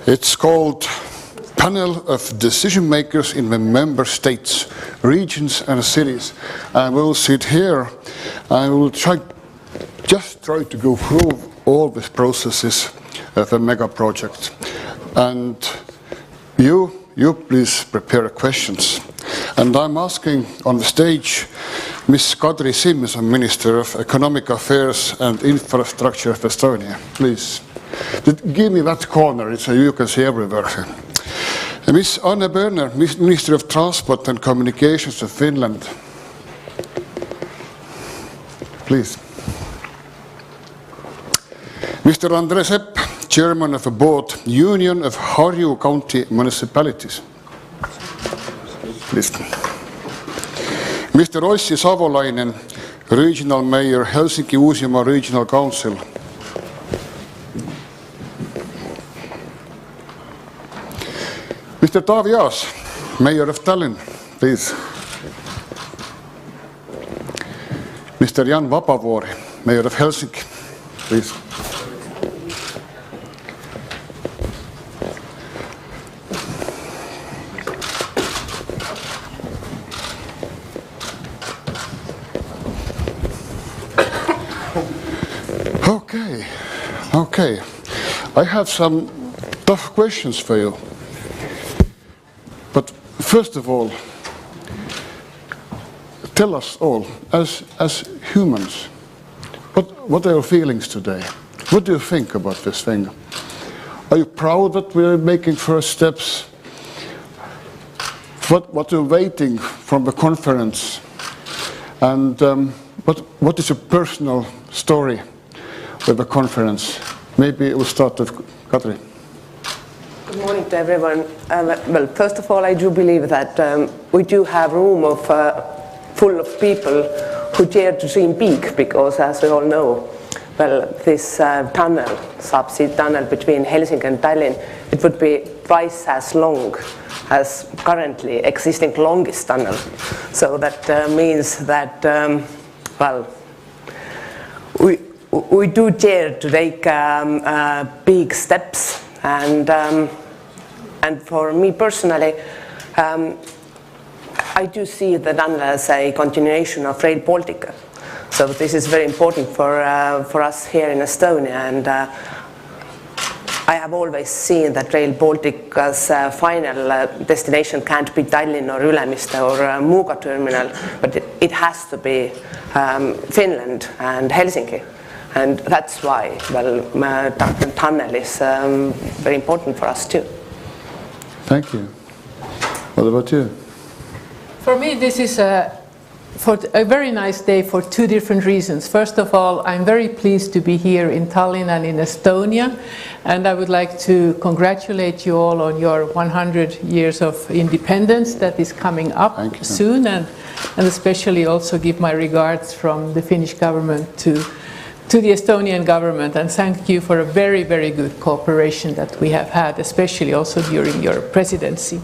It's called Panel of Decision Makers in the Member States, Regions and Cities. I will sit here. I will try to go through all these processes of a mega project. And you please prepare questions. And I'm asking on the stage Ms. Kadri Simson, Minister of Economic Affairs and Infrastructure of Estonia. Please, give me that corner so you can see everywhere. Ms. Anne Berner, Minister of Transport and Communications of Finland. Please. Mr. Andres Sepp, Chairman of the Board, Union of Harju County Municipalities. Please. Mr. Ossi Savolainen, Regional Mayor, Helsinki-Uusimaa Regional Council. Mr. Taavi Aas, Mayor of Tallinn, please. Mr. Jan Vapavuori, Mayor of Helsinki, please. Okay. I have some tough questions for you. But first of all, tell us all, as humans, what are your feelings today? What do you think about this thing? Are you proud that we're making first steps? What are you waiting from the conference? And what is your personal story with the conference? Maybe we'll start with Kadri. Good morning to everyone. Well, first of all, I do believe that we do have room full of people who dare to dream big, because as we all know, well, this tunnel, subsea tunnel between Helsinki and Tallinn, it would be twice as long as currently existing longest tunnel. So that means that, well, we do dare to take big steps, and for me personally, I do see the tunnel as a continuation of Rail Baltica. So this is very important for us here in Estonia, and I have always seen that Rail Baltica's final destination can't be Tallinn or Ülemiste or Muuga terminal, but it has to be Finland and Helsinki. And that's why, well, the tunnel is very important for us too. Thank you. What about you? For me, this is a very nice day for two different reasons. First of all, I'm very pleased to be here in Tallinn and in Estonia, and I would like to congratulate you all on your 100 years of independence that is coming up soon, and especially also give my regards from the Finnish government to the Estonian government, and thank you for a very, very good cooperation that we have had, especially also during your presidency.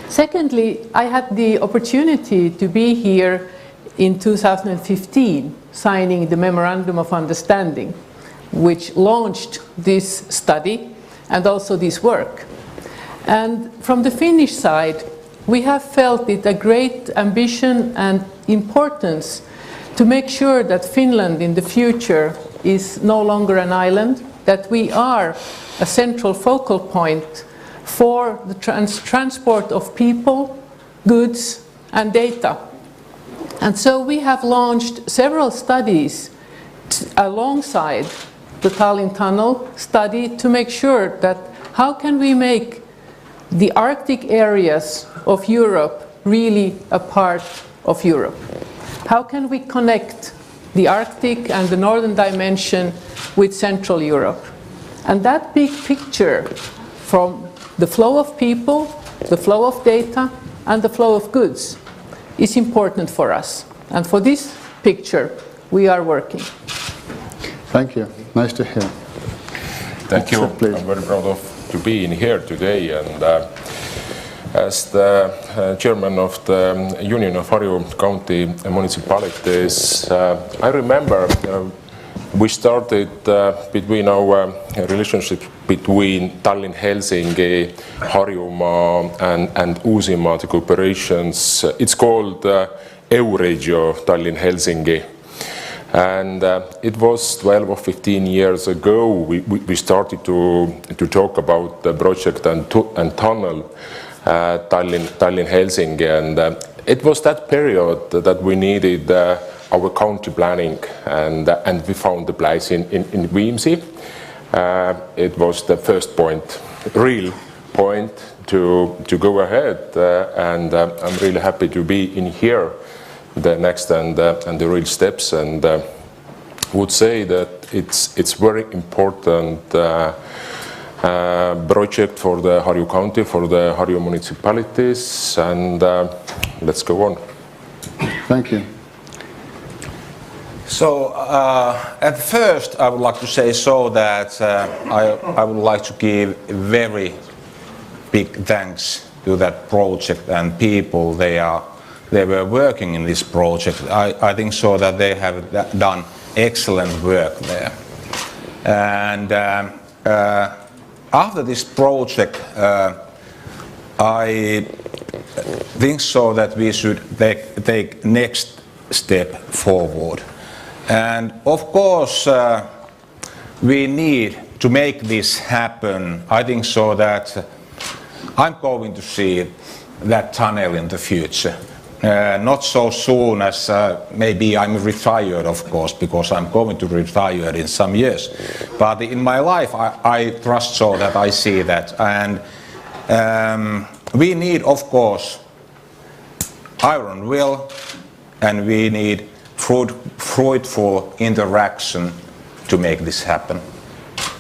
Secondly, I had the opportunity to be here in 2015, signing the Memorandum of Understanding, which launched this study and also this work. And from the Finnish side, we have felt it a great ambition and importance to make sure that Finland in the future is no longer an island, that we are a central focal point for the transport of people, goods and data. And so we have launched several studies alongside the Tallinn Tunnel study to make sure that how can we make the Arctic areas of Europe really a part of Europe? How can we connect the Arctic and the northern dimension with Central Europe? And that big picture from the flow of people, the flow of data, and the flow of goods is important for us. And for this picture, we are working. Thank you. Nice to hear. Thank you. I'm very proud to be in here today, and as the chairman of the Union of Harju County Municipalities, I remember we started between our relationship between Tallinn, Helsinki, Harjumaa and Uusimaa, the cooperations. It's called EURegio Tallinn, Helsinki. And it was 12 or 15 years ago we started to talk about the project and tunnel Tallinn, Helsinki. And it was that period that we needed our county planning, and we found the place in Viimsi. It was the first point, real point to go ahead, and I'm really happy to be in here, the next and the real steps, and would say that it's very important project for the Harju County, for the Harju municipalities, and let's go on. Thank you. So at first I would like to say so that I would like to give very big thanks to that project and people they were working in this project. I think so that they have done excellent work there. And after this project I think so that we should take next step forward. And of course, we need to make this happen. I think so that I'm going to see that tunnel in the future. Not so soon as maybe I'm retired, of course, because I'm going to retire in some years. But in my life, I trust so that I see that. And we need, of course, iron will, and we need fruitful interaction to make this happen.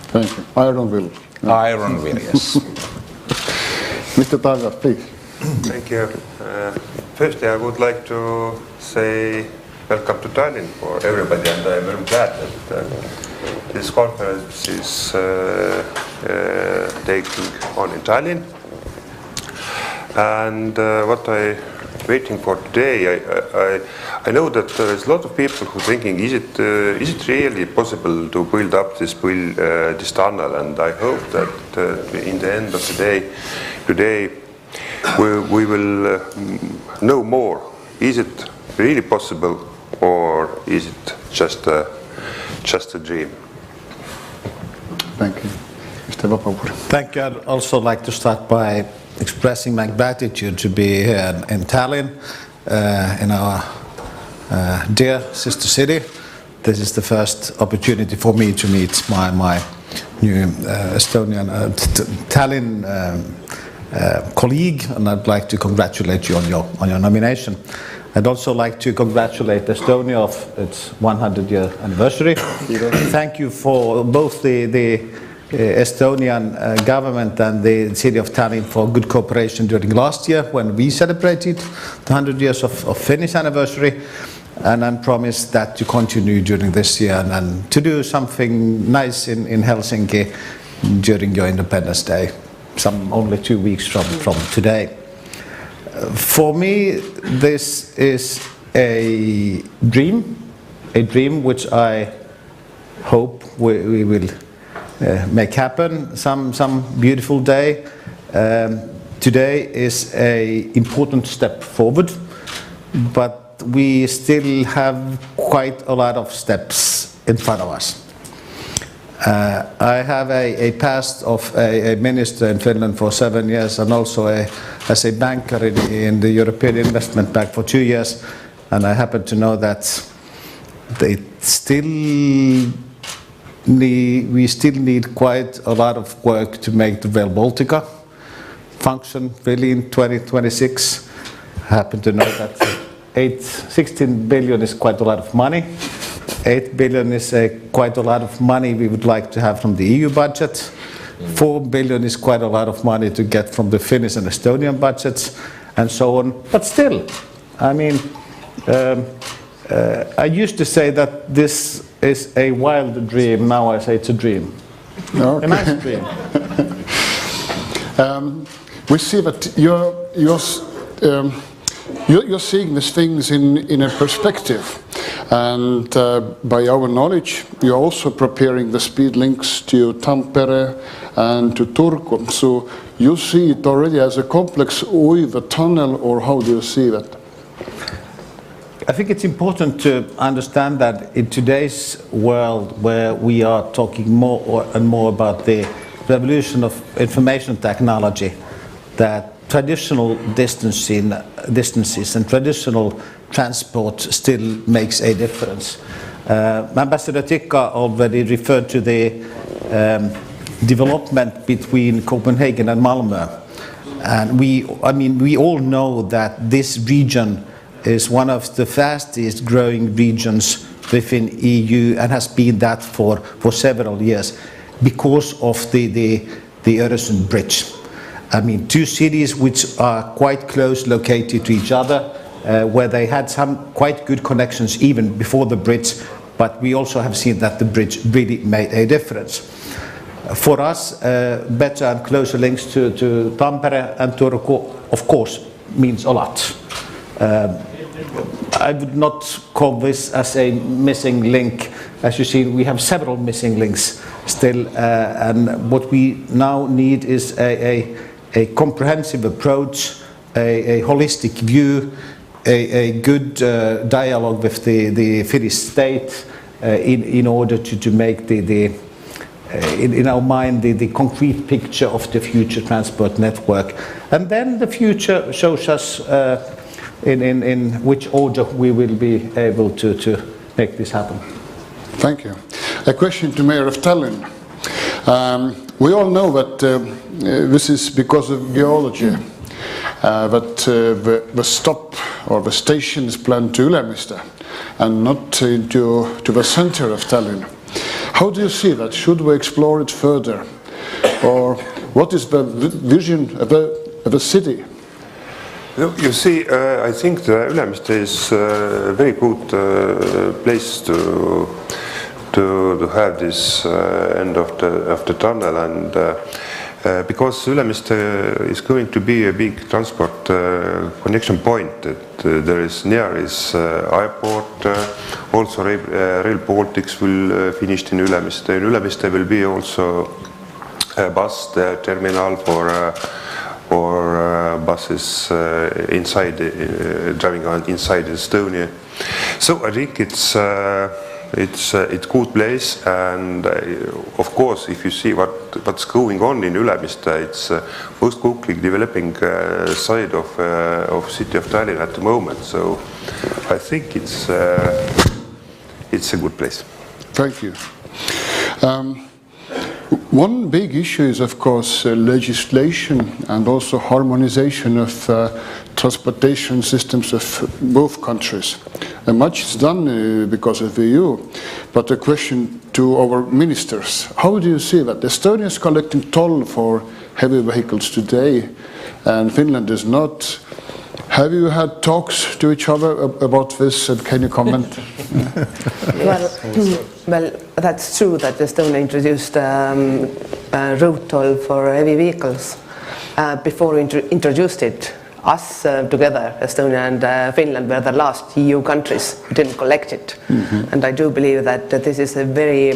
Thank you. Iron will. Iron will, yes. Mr. Tagas, please. Thank you. Firstly, I would like to say welcome to Tallinn for everybody, and I'm very glad that this conference is taking on in Tallinn. And what I'm waiting for today, I know that there is a lot of people who are thinking, is it really possible to build up this tunnel? And I hope that in the end of the day, today, we will know more. Is it really possible, or is it just a dream? Thank you. Mr. Vapapuri. Thank you. I'd also like to start by expressing my gratitude to be here in Tallinn, in our dear sister city. This is the first opportunity for me to meet my new Estonian Tallinn colleague, and I'd like to congratulate you on your nomination. I'd also like to congratulate Estonia of its 100-year anniversary. Thank you for both the Estonian government and the city of Tallinn for good cooperation during last year when we celebrated the 100 years of Finnish anniversary, and I promise that to continue during this year and to do something nice in Helsinki during your Independence Day, only 2 weeks from today. For me, this is a dream which I hope we will make happen some beautiful day. Today is an important step forward, but we still have quite a lot of steps in front of us. I have a past of a minister in Finland for 7 years, and also as a banker in the European Investment Bank for 2 years, and I happen to know that we still need quite a lot of work to make the Rail Baltica function really in 2026. I happen to know that 16 billion is quite a lot of money. 8 billion is quite a lot of money we would like to have from the EU budget. 4 billion is quite a lot of money to get from the Finnish and Estonian budgets, and so on. But still, I mean, I used to say that this is a wild dream. Now I say it's a dream. Okay. A nice dream. We see that you're seeing these things in a perspective. And by our knowledge, you're also preparing the speed links to Tampere and to Turku. So you see it already as a complex with a tunnel, or how do you see that? I think it's important to understand that in today's world, where we are talking more and more about the revolution of information technology, that traditional distances and traditional transport still makes a difference. Ambassador Tikka already referred to the development between Copenhagen and Malmö, and we all know that this region is one of the fastest growing regions within EU and has been that for several years because of the Öresund Bridge. I mean, two cities which are quite close located to each other, where they had some quite good connections even before the bridge, but we also have seen that the bridge really made a difference. For us, better and closer links to Tampere and Turku, of course, means a lot. I would not call this as a missing link. As you see, we have several missing links still, and what we now need is a comprehensive approach, a holistic view, a good dialogue with the Finnish state in order to make in our mind the concrete picture of the future transport network. And then the future shows us in which order we will be able to make this happen. Thank you. A question to Mayor of Tallinn. We all know that this is because of geology, that the stop or the station is planned to Ülemiste and not to the center of Tallinn. How do you see that? Should we explore it further? Or what is the vision of the city? You see, I think the Ülemiste is a very good place to have this end of the tunnel, and because Ülemiste is going to be a big transport connection point. That there is near is airport, also Rail Baltics will finish in Ülemiste. In Ülemiste will be also a bus terminal for buses inside driving on inside Estonia. So I think it's a good place, and of course, if you see what's going on in Ülemiste, it's most quickly developing side of city of Tallinn at the moment. So I think it's a good place. Thank you. One big issue is, of course, legislation and also harmonization of transportation systems of both countries. Much is done because of the EU, but a question to our ministers. How do you see that? Estonia is collecting toll for heavy vehicles today, and Finland is not. Have you had talks to each other about this, and can you comment? Well, that's true that Estonia introduced road toll for heavy vehicles. Before we introduced it, us together, Estonia and Finland, were the last EU countries who didn't collect it. Mm-hmm. And I do believe that this is a very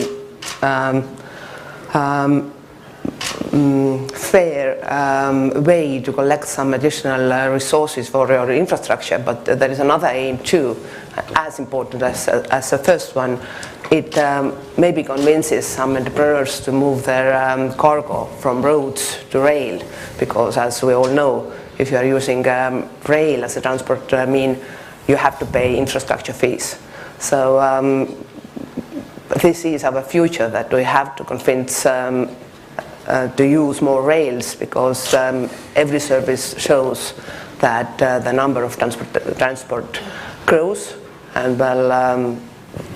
fair way to collect some additional resources for your infrastructure, but there is another aim too, as important as the first one. It maybe convinces some entrepreneurs to move their cargo from roads to rail, because as we all know, if you are using rail as a transport mean, you have to pay infrastructure fees. So this is our future, that we have to convince to use more rails, because every service shows that the number of transport grows, and well,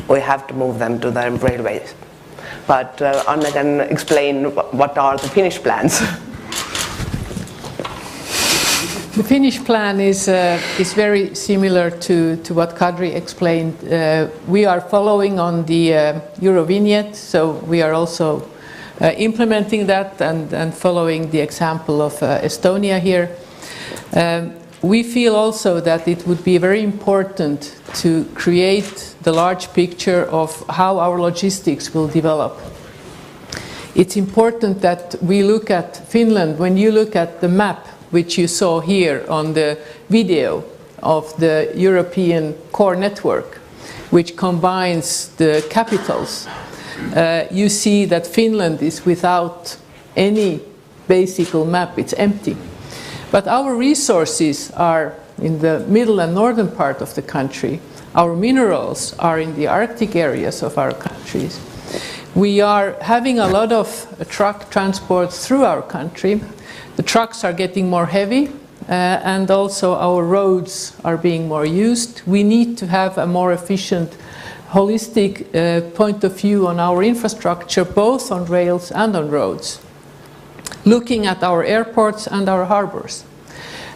we have to move them to the railways. But Anna can explain what are the Finnish plans. The Finnish plan is very similar to what Kadri explained. We are following on the Eurovignette, so we are also implementing that and following the example of Estonia here. we feel also that it would be very important to create the large picture of how our logistics will develop. It's important that we look at Finland. When you look at the map, which you saw here on the video of the European core network, which combines the capitals, you see that Finland is without any basic map, it's empty. But our resources are in the middle and northern part of the country. Our minerals are in the Arctic areas of our countries. We are having a lot of truck transport through our country. The trucks are getting more heavy, and also our roads are being more used. We need to have a more efficient, holistic point of view on our infrastructure, both on rails and on roads, looking at our airports and our harbors.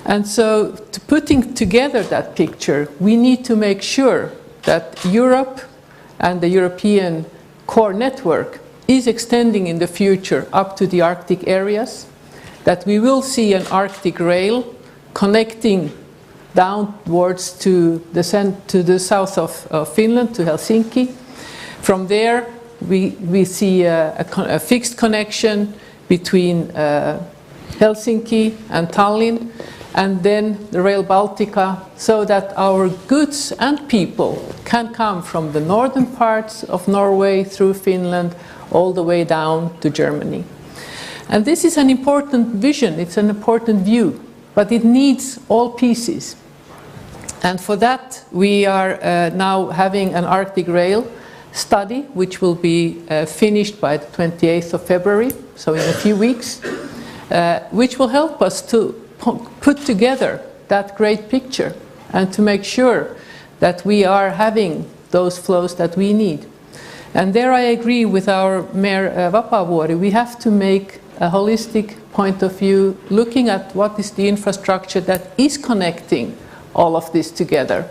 And so, putting together that picture, we need to make sure that Europe and the European core network is extending in the future up to the Arctic areas, that we will see an Arctic rail connecting downwards to the south of Finland, to Helsinki. From there, we see a fixed connection between Helsinki and Tallinn, and then the Rail Baltica, so that our goods and people can come from the northern parts of Norway through Finland all the way down to Germany. And this is an important vision, it's an important view, but it needs all pieces. And for that, we are now having an Arctic Rail study, which will be finished by the 28th of February, so in a few weeks, which will help us to put together that great picture and to make sure that we are having those flows that we need. And there I agree with our Mayor Vapaavuori. We have to make a holistic point of view, looking at what is the infrastructure that is connecting all of this together.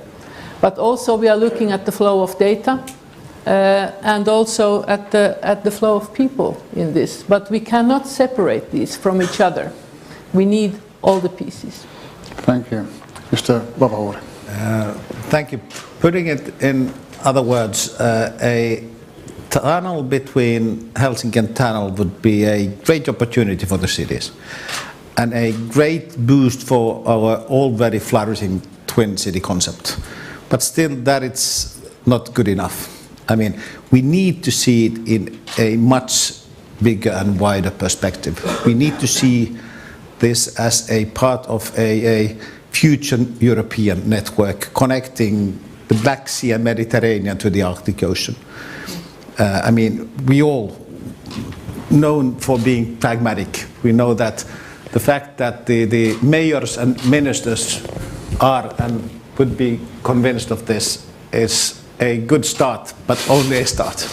But also we are looking at the flow of data and also at the flow of people in this. But we cannot separate these from each other. We need all the pieces. Thank you. Mr. Vapaavuori. Thank you. Putting it in other words, a tunnel between Helsinki and Tallinn would be a great opportunity for the cities and a great boost for our already flourishing twin city concept. But still, that it's not good enough. I mean, we need to see it in a much bigger and wider perspective. We need to see this as a part of a future European network connecting the Black Sea and Mediterranean to the Arctic Ocean. I mean, we all known for being pragmatic. We know that the fact that the mayors and ministers are and would be convinced of this is a good start, but only a start.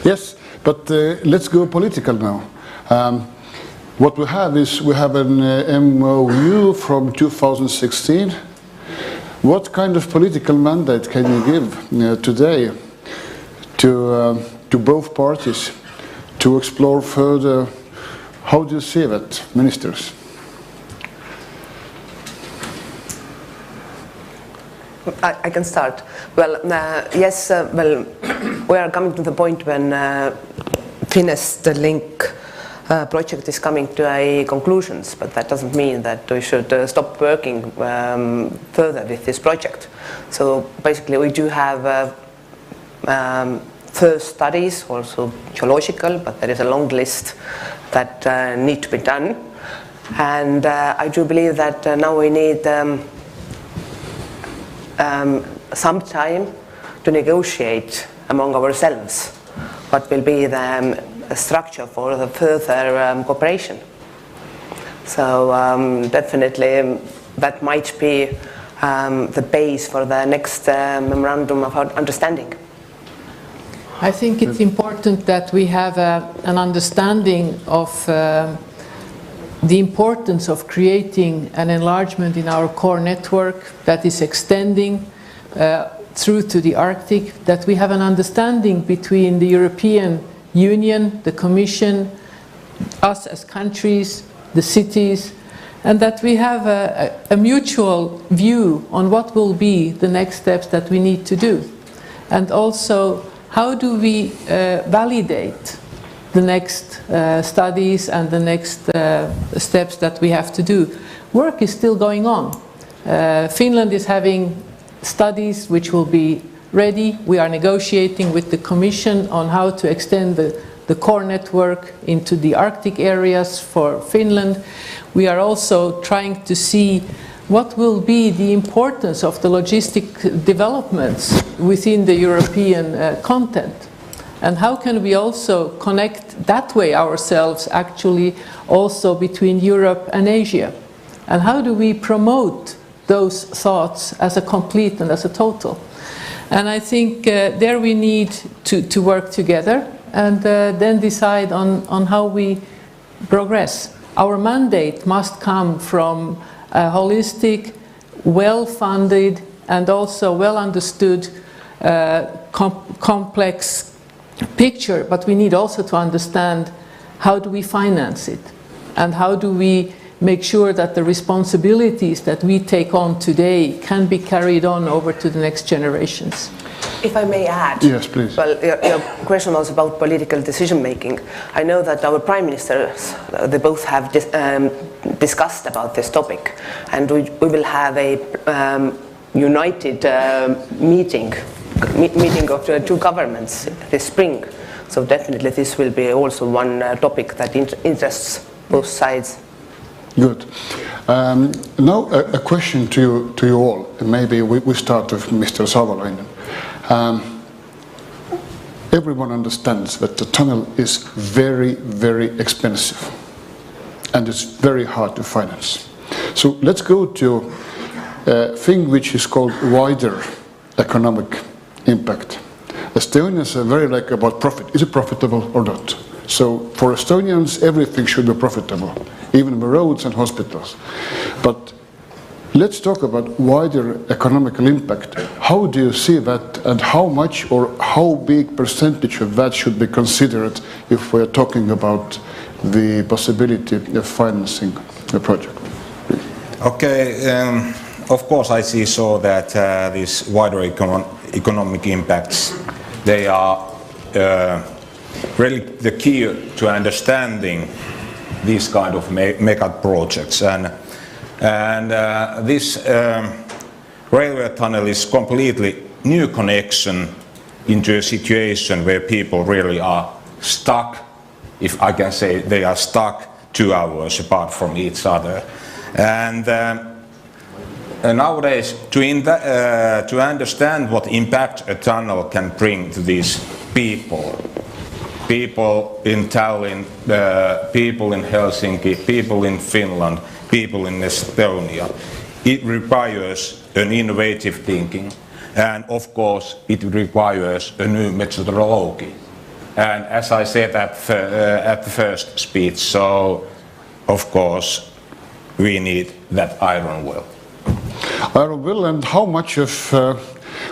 Yes, but let's go political now. What we have is we have an MOU from 2016. What kind of political mandate can you give today to both parties to explore further? How do you see that, ministers? I can start. Well, yes, well, we are coming to the point when Finest Link project is coming to a conclusions, but that doesn't mean that we should stop working further with this project. So basically we do have first studies, also geological, but there is a long list that need to be done. And I do believe that now we need some time to negotiate among ourselves what will be the structure for the further cooperation. So definitely that might be the base for the next memorandum of understanding. I think it's important that we have an understanding of the importance of creating an enlargement in our core network that is extending through to the Arctic, that we have an understanding between the European Union, the Commission, us as countries, the cities, and that we have a mutual view on what will be the next steps that we need to do. And also, how do we validate the next studies and the next steps that we have to do? Work is still going on. Finland is having studies which will be ready. We are negotiating with the Commission on how to extend the core network into the Arctic areas for Finland. We are also trying to see what will be the importance of the logistic developments within the European content, and how can we also connect that way ourselves actually also between Europe and Asia, and how do we promote those thoughts as a complete and as a total. And I think there we need to work together and then decide on how we progress. Our mandate must come from a holistic, well-funded and also well-understood complex picture, but we need also to understand how do we finance it and how do we make sure that the responsibilities that we take on today can be carried on over to the next generations. If I may add. Yes, please. Well, your question was about political decision making. I know that our prime ministers, they both have discussed about this topic, and we will have a united meeting of the two governments this spring. So definitely this will be also one topic that interests both sides. Good. Now a question to you all. Maybe we start with Mr. Savolainen. Everyone understands that the tunnel is very, very expensive and it's very hard to finance. So let's go to a thing which is called wider economic impact. Estonians are very like about profit. Is it profitable or not? So for Estonians, everything should be profitable, even the roads and hospitals. But let's talk about wider economical impact. How do you see that, and how much or how big percentage of that should be considered if we're talking about the possibility of financing the project? Okay, of course I see so that these wider economic impacts, they are really the key to understanding these kind of mega projects, and this railway tunnel is completely new connection into a situation where people really are stuck, if I can say they are stuck 2 hours apart from each other. And nowadays, to understand what impact a tunnel can bring to these people in Tallinn, people in Helsinki, people in Finland, people in Estonia, it requires an innovative thinking, and of course it requires a new methodology. And as I said at the first speech, so of course we need that iron will. Iron will, and how much of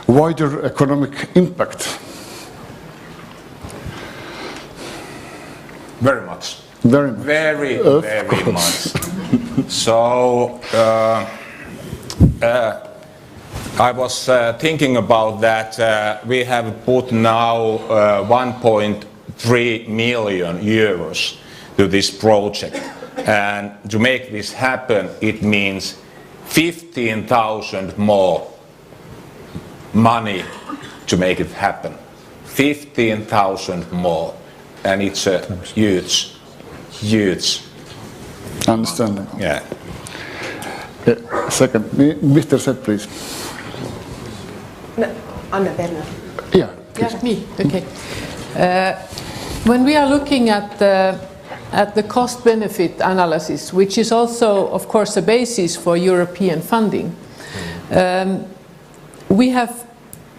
wider economic impact? Very much. Very much. Very much. So I was thinking about that. We have put now 1.3 million euros to this project, and to make this happen it means 15,000 more money to make it happen. 15,000 more, and it's a huge Understanding. yeah. Second, Mr. Sepp, please. No, Anna Berner. Yeah. Yeah, me. Okay. When we are looking at the cost-benefit analysis, which is also, of course, a basis for European funding, we have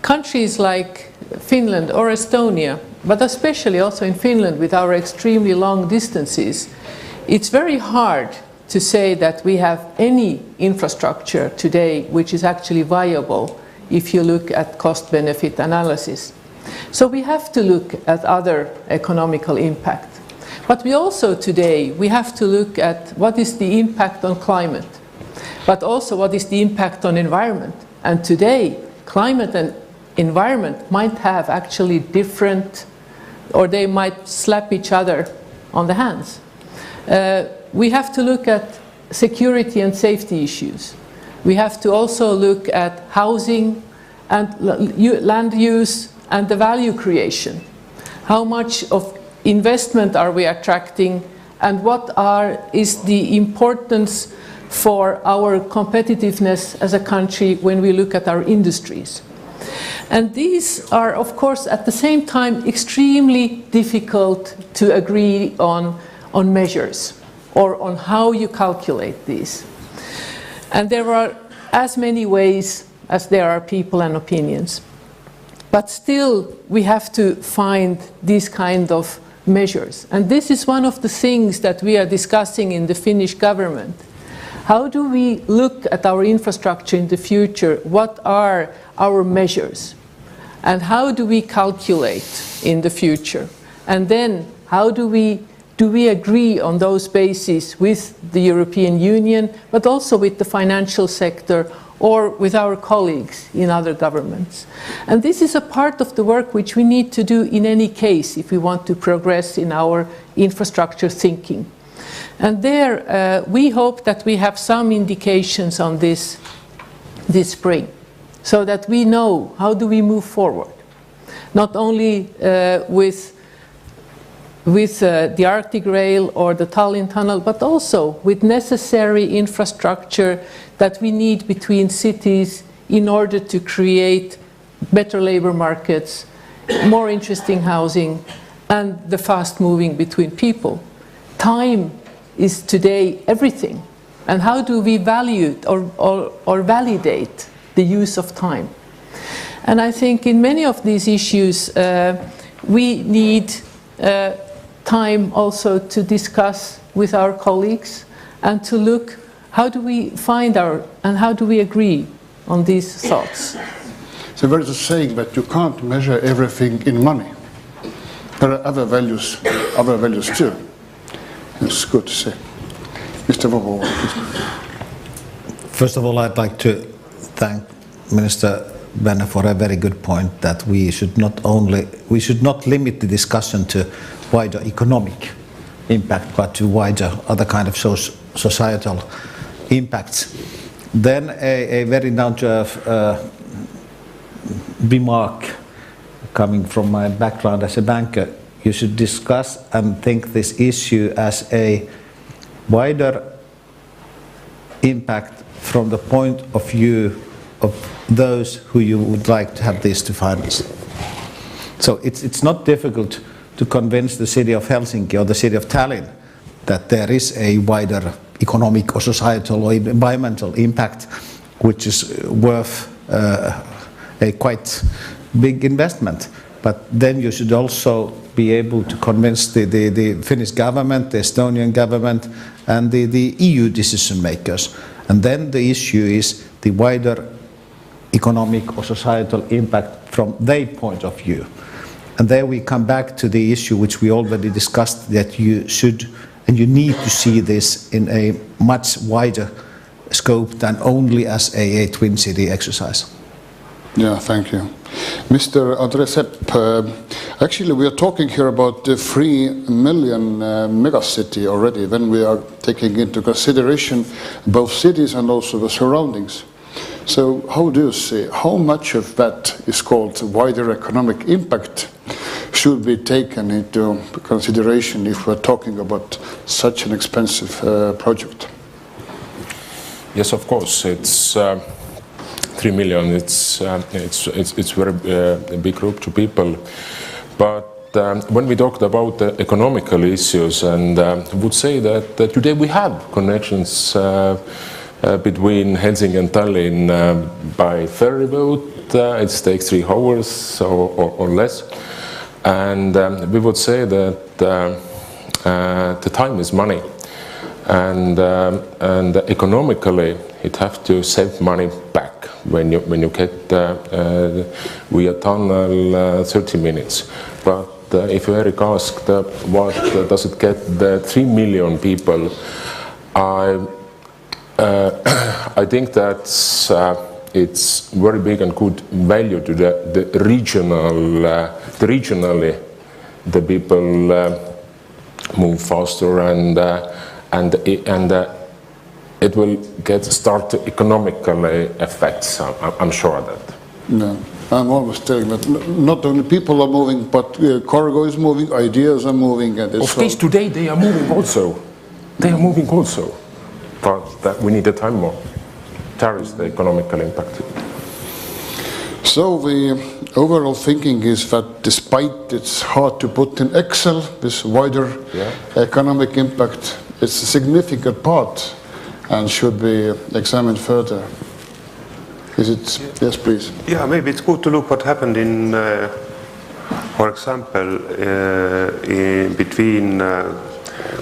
countries like Finland or Estonia, but especially also in Finland with our extremely long distances. It's very hard to say that we have any infrastructure today which is actually viable if you look at cost-benefit analysis. So we have to look at other economical impact. But we also today, we have to look at what is the impact on climate, but also what is the impact on environment. And today, climate and environment might have actually different, or they might slap each other on the hands. We have to look at security and safety issues. We have to also look at housing and land use and the value creation. How much of investment are we attracting, and what is the importance for our competitiveness as a country when we look at our industries. And these are, of course, at the same time extremely difficult to agree on measures or on how you calculate these. And there are as many ways as there are people and opinions. But still, we have to find these kind of measures. And this is one of the things that we are discussing in the Finnish government. How do we look at our infrastructure in the future? What are our measures? And how do we calculate in the future? And then how do we agree on those bases with the European Union, but also with the financial sector or with our colleagues in other governments? And this is a part of the work which we need to do in any case if we want to progress in our infrastructure thinking. And there we hope that we have some indications on this spring, so that we know how do we move forward, not only with the Arctic Rail or the Tallinn Tunnel, but also with necessary infrastructure that we need between cities in order to create better labor markets, more interesting housing, and the fast moving between people. Time is today everything. And how do we value or validate the use of time? And I think in many of these issues we need time also to discuss with our colleagues and to look how do we find and how do we agree on these thoughts. So there is a saying that you can't measure everything in money. There are other values too. It's good to say. Mr. Vovova, please. First of all, I'd like to thank Minister Berner for a very good point that we should not limit the discussion to wider economic impact, but to wider other kind of societal impacts. Then a very down-to-earth remark coming from my background as a banker. You should discuss and think this issue as a wider impact from the point of view of those who you would like to have this to finance. So it's not difficult to convince the city of Helsinki or the city of Tallinn that there is a wider economic or societal or environmental impact which is worth a quite big investment. But then you should also be able to convince the Finnish government, the Estonian government, and the EU decision makers. And then the issue is the wider economic or societal impact from their point of view. And there we come back to the issue which we already discussed, that you should and you need to see this in a much wider scope than only as a twin city exercise. Yeah, thank you. Mr. Andres Sepp, actually we are talking here about the 3 million megacity already, when we are taking into consideration both cities and also the surroundings. So how do you see, how much of that is called wider economic impact should be taken into consideration if we're talking about such an expensive project? Yes, of course, it's 3 million. It's very big group to people, but when we talked about the economical issues, and would say that today we have connections between Helsinki and Tallinn by ferry boat. It takes 3 hours or less, and we would say that the time is money, and economically it have to save money back when you get via tunnel 30 minutes. But if Eric asked what does it get the 3 million people, I think that's it's very big and good value to the regionally the people move faster and it will start economical effects. I'm sure of that. No, I'm always telling that not only people are moving, but cargo is moving, ideas are moving, and of course, today they are moving also. They are moving also, but that we need the time more. There is the economical impact. So the overall thinking is that despite it's hard to put in Excel, this wider economic impact, it's a significant part and should be examined further. Is it? Yes, please. Yeah, maybe it's good to look what happened in, for example, in between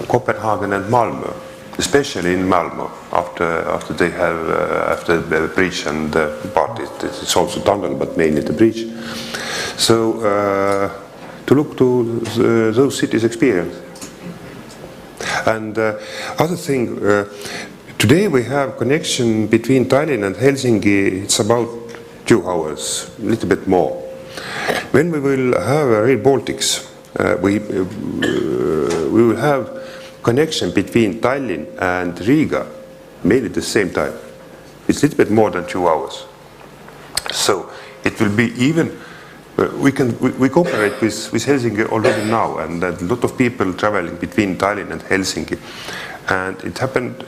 Copenhagen and Malmö, especially in Malmö, after they have after the bridge and the part it's also tunnel, but mainly the bridge. So to look to those cities' experience. And other thing. Today we have connection between Tallinn and Helsinki, it's about 2 hours, a little bit more. When we will have Rail Baltics, we will have connection between Tallinn and Riga, mainly at the same time. It's a little bit more than 2 hours. So it will be even, we cooperate with Helsinki already now, and a lot of people traveling between Tallinn and Helsinki. And it happened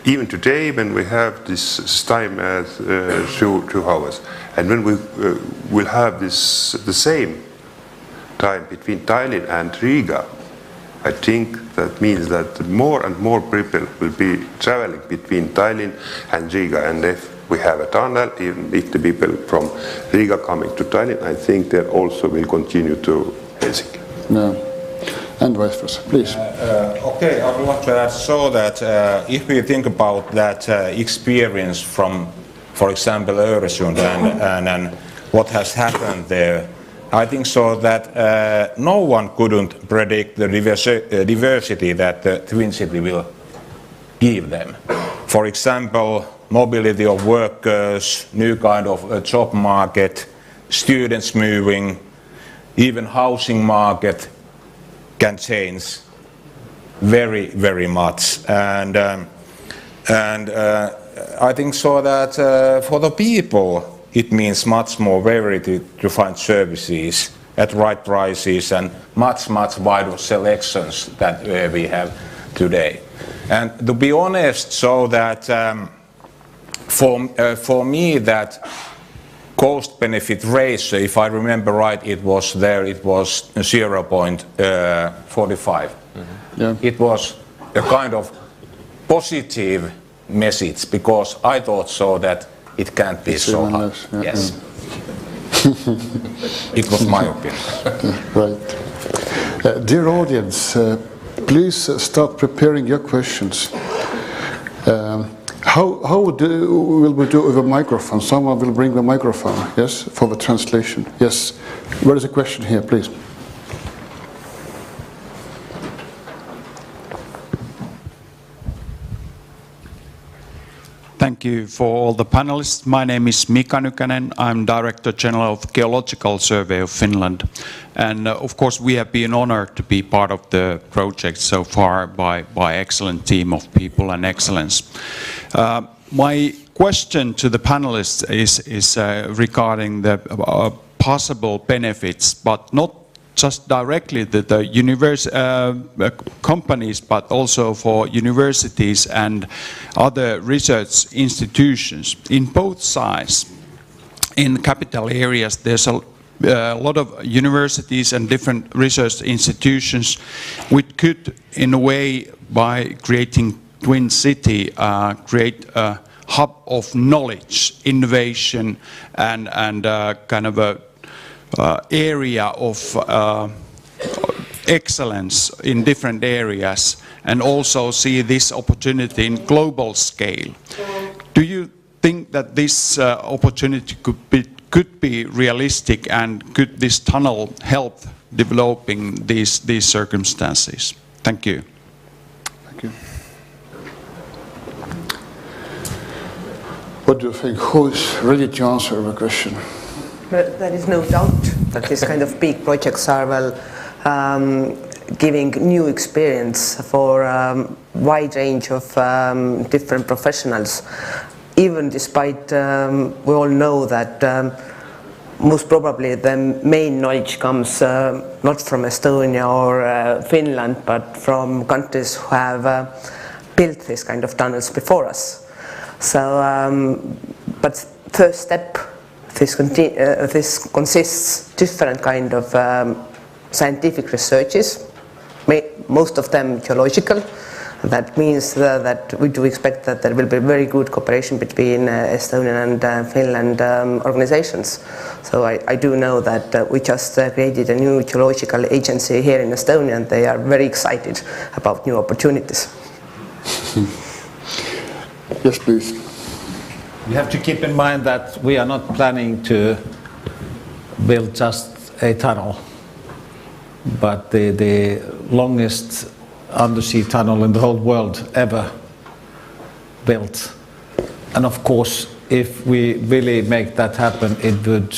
even today when we have this time as 2 hours. And when we will have the same time between Tallinn and Riga, I think that means that more and more people will be traveling between Tallinn and Riga. And if we have a tunnel, even if the people from Riga coming to Tallinn, I think they also will continue to Helsinki. No. And vice versa, please. Okay, I would like to add so that if we think about that experience from, for example, Öresund and what has happened there, I think so that no one couldn't predict the diversity that the Twin City will give them. For example, mobility of workers, new kind of job market, students moving, even housing market can change very, very much. And I think so that for the people it means much more variety to find services at right prices and much wider selections that we have today. And to be honest, so that for me that cost-benefit ratio, if I remember right, it was 0.45. Yeah. It was a kind of positive message because I thought so that it can't be so high. Yes. It was my opinion. Right. Dear audience, please start preparing your questions. How will we do with a microphone? Someone will bring the microphone, yes, for the translation. Yes. Where is a question here, please? Thank you for all the panelists. My name is Mika Nykänen. I'm Director General of Geological Survey of Finland. And of course, we have been honored to be part of the project so far by excellent team of people and excellence. My question to the panelists is regarding the possible benefits, but not just directly to the companies, but also for universities and other research institutions. In both sides, in capital areas, there's a lot of universities and different research institutions which could, in a way, by creating Twin City, create a hub of knowledge, innovation, and kind of a area of excellence in different areas, and also see this opportunity in global scale. Do you think that this opportunity could be realistic, and could this tunnel help developing these circumstances? Thank you. Thank you. What do you think? Who is ready to answer the question? There is no doubt that these kind of big projects are giving new experience for a wide range of different professionals. Even despite we all know that most probably the main knowledge comes not from Estonia or Finland, but from countries who have built this kind of tunnels before us. So, but first step, this consists different kind of scientific researches, most of them geological. That means that we do expect that there will be very good cooperation between Estonian and Finland organizations. So I do know that we just created a new geological agency here in Estonia, and they are very excited about new opportunities. Yes, please. You have to keep in mind that we are not planning to build just a tunnel, but the longest undersea tunnel in the whole world ever built. And of course, if we really make that happen, it would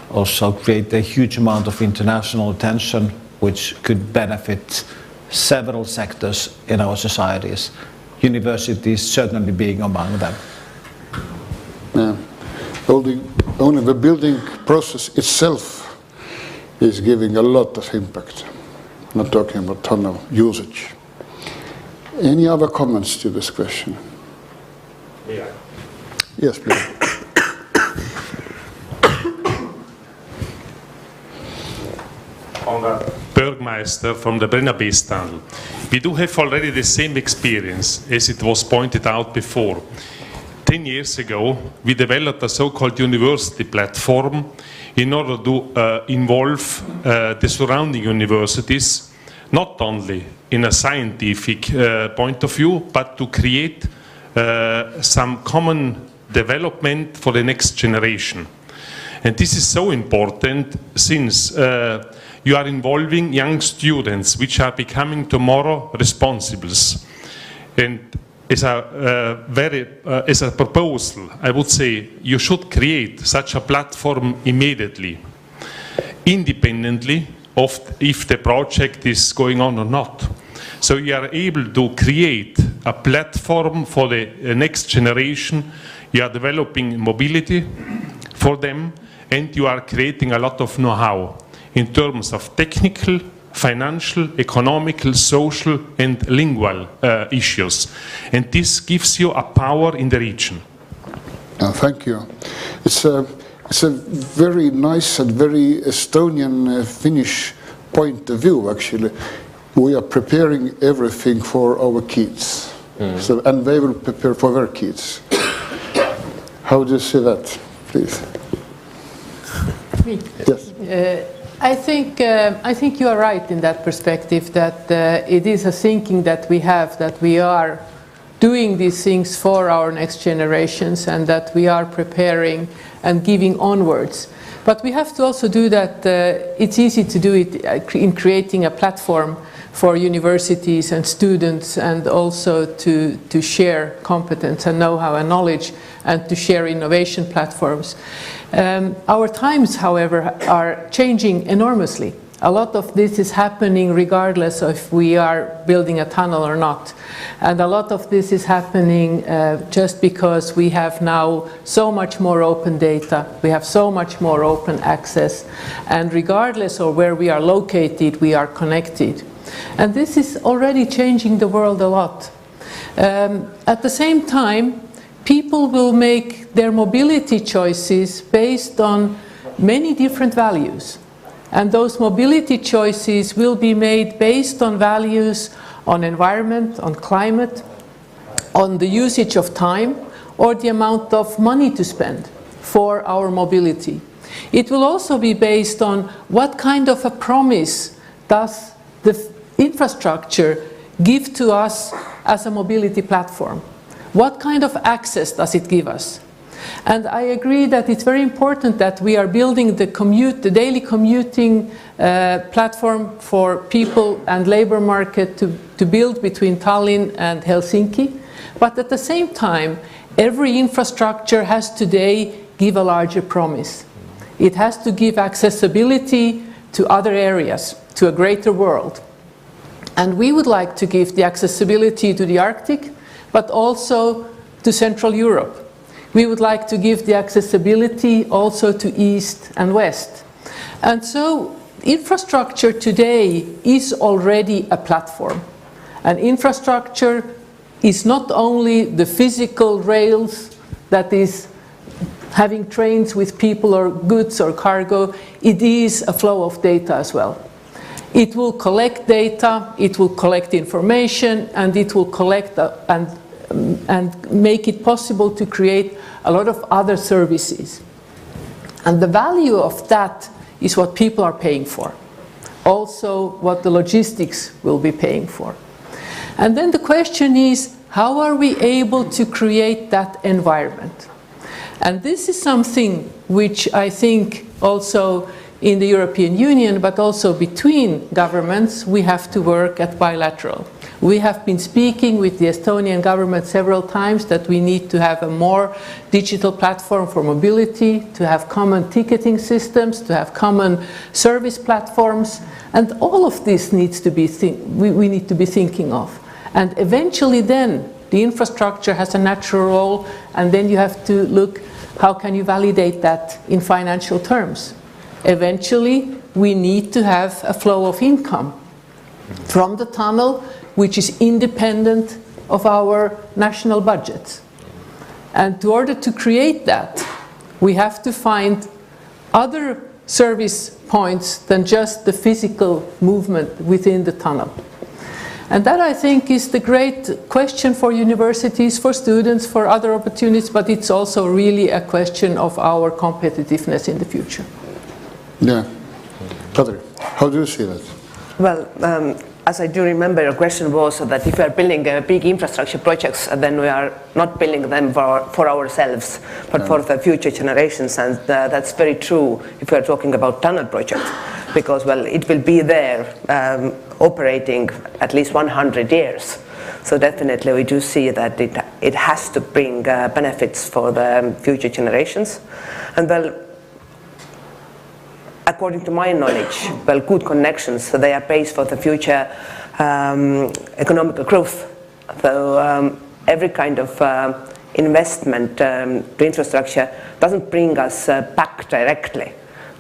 also create a huge amount of international attention, which could benefit several sectors in our societies, universities certainly being among them. Yeah. Only the building process itself is giving a lot of impact. Not talking about tunnel usage. Any other comments to this question? Yeah. Yes, please. Konrad Bergmeister from the Brenner Base Tunnel. We do have already the same experience as it was pointed out before. 10 years ago, we developed a so-called university platform in order to involve the surrounding universities, not only in a scientific point of view, but to create some common development for the next generation. And this is so important since you are involving young students which are becoming tomorrow responsibles. And as a proposal, I would say you should create such a platform immediately, independently of if the project is going on or not. So you are able to create a platform for the next generation. You are developing mobility for them, and you are creating a lot of know-how in terms of technical, financial, economical, social, and lingual issues. And this gives you a power in the region. Thank you. It's a very nice and very Estonian Finnish point of view, actually. We are preparing everything for our kids, so, and they will prepare for their kids. How do you see that, please? Me? Yes. I think you are right in that perspective, that it is a thinking that we have, that we are doing these things for our next generations, and that we are preparing and giving onwards. But we have to also do that. It's easy to do it in creating a platform for universities and students, and also to share competence and know-how and knowledge, and to share innovation platforms. Our times, however, are changing enormously. A lot of this is happening regardless of if we are building a tunnel or not. And a lot of this is happening just because we have now so much more open data, we have so much more open access, and regardless of where we are located, we are connected. And this is already changing the world a lot. At the same time, people will make their mobility choices based on many different values. And those mobility choices will be made based on values on environment, on climate, on the usage of time, or the amount of money to spend for our mobility. It will also be based on what kind of a promise does the infrastructure give to us as a mobility platform. What kind of access does it give us? And I agree that it's very important that we are building the daily commuting platform for people and labor market to build between Tallinn and Helsinki. But at the same time, every infrastructure has today give a larger promise. It has to give accessibility to other areas, to a greater world. And we would like to give the accessibility to the Arctic, but also to Central Europe. We would like to give the accessibility also to East and West. And so infrastructure today is already a platform. And infrastructure is not only the physical rails that is having trains with people or goods or cargo, it is a flow of data as well. It will collect data, it will collect information, and it will collect and make it possible to create a lot of other services. And the value of that is what people are paying for. Also what the logistics will be paying for. And then the question is, how are we able to create that environment? And this is something which I think also in the European Union, but also between governments, we have to work at bilateral. We have been speaking with the Estonian government several times that we need to have a more digital platform for mobility, to have common ticketing systems, to have common service platforms, and all of this needs to be we need to be thinking of. And eventually then the infrastructure has a natural role, and then you have to look how can you validate that in financial terms. Eventually we need to have a flow of income from the tunnel which is independent of our national budgets. And in order to create that, we have to find other service points than just the physical movement within the tunnel. And that, I think, is the great question for universities, for students, for other opportunities, but it's also really a question of our competitiveness in the future. Yeah. Kadri, how do you see that? Well, as I do remember, your question was that if we are building big infrastructure projects, then we are not building them for ourselves, but for the future generations. And that's very true if we are talking about tunnel project, because, well, it will be there operating at least 100 years. So definitely we do see that it has to bring benefits for the future generations. And, well, according to my knowledge, well, good connections, so they are based for the future economic growth. So every kind of investment to infrastructure doesn't bring us back directly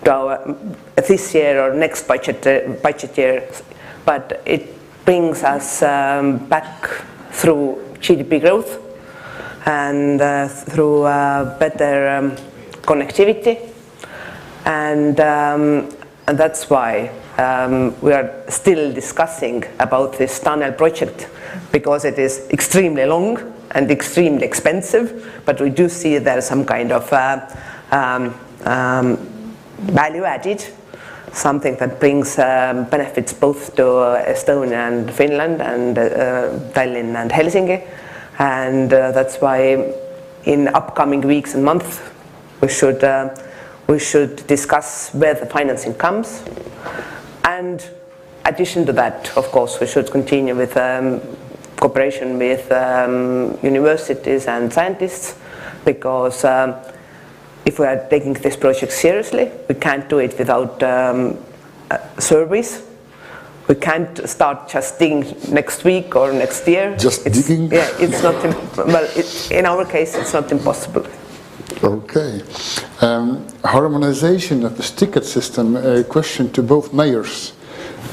to our this year or next budget year, but it brings us back through GDP growth and through better connectivity. And that's why we are still discussing about this tunnel project, because it is extremely long and extremely expensive, but we do see there's some kind of value added, something that brings benefits both to Estonia and Finland and Tallinn and Helsinki. And that's why in upcoming weeks and months we should discuss where the financing comes. And addition to that, of course, we should continue with cooperation with universities and scientists, because if we are taking this project seriously, we can't do it without surveys. We can't start just digging next week or next year. Just digging? Yeah, it's not, well, in our case, it's not impossible. Okay. Harmonization of this ticket system, a question to both mayors.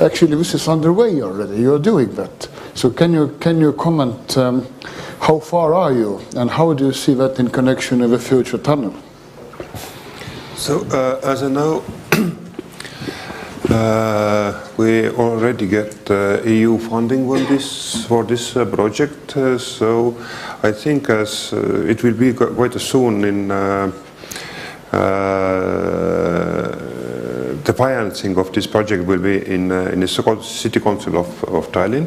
Actually, this is underway already. You are doing that. So can you comment how far are you, and how do you see that in connection with the future tunnel? So as I know, we already get EU funding for this project. So I think as it will be quite soon in the financing of this project will be in the City Council of Tallinn.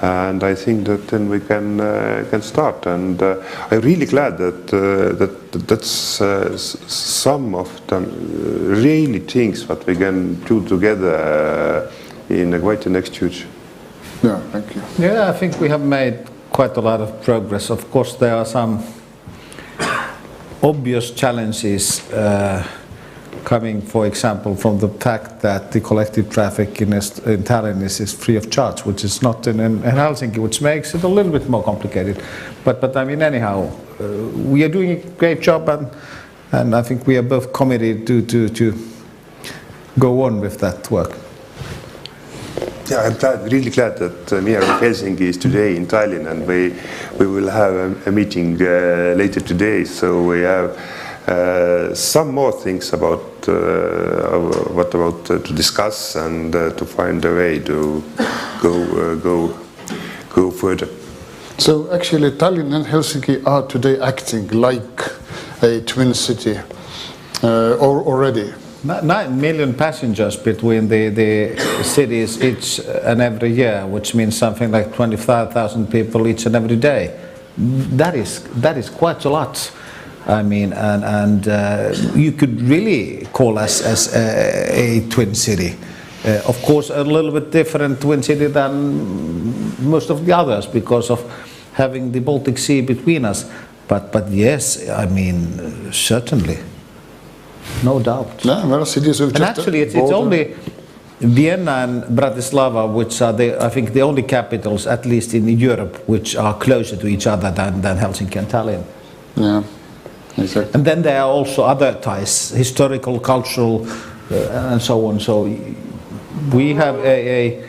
And I think that then we can start. And I'm really glad that that's some of the really things what we can do together in quite the next future. Yeah, thank you. Yeah, I think we have made quite a lot of progress. Of course, there are some obvious challenges coming, for example, from the fact that the collective traffic in Tallinn is free of charge, which is not in Helsinki, which makes it a little bit more complicated. But I mean, anyhow, we are doing a great job, and I think we are both committed to go on with that work. Yeah, I'm really glad that Mayor of Helsinki is today in Tallinn, and we will have a meeting later today. So we have some more things about to discuss and to find a way to go further. So actually Tallinn and Helsinki are today acting like a twin city already. 9 million passengers between the cities each and every year, which means something like 25,000 people each and every day. That is quite a lot. I mean, and you could really call us as a twin city. Of course, a little bit different twin city than most of the others because of having the Baltic Sea between us. But yes, I mean, certainly. No doubt. Yeah, well, cities have And just actually, it's only Vienna and Bratislava, which are, I think, the only capitals, at least in Europe, which are closer to each other than Helsinki and Tallinn. Yeah, exactly. And then there are also other ties, historical, cultural, and so on. So we have a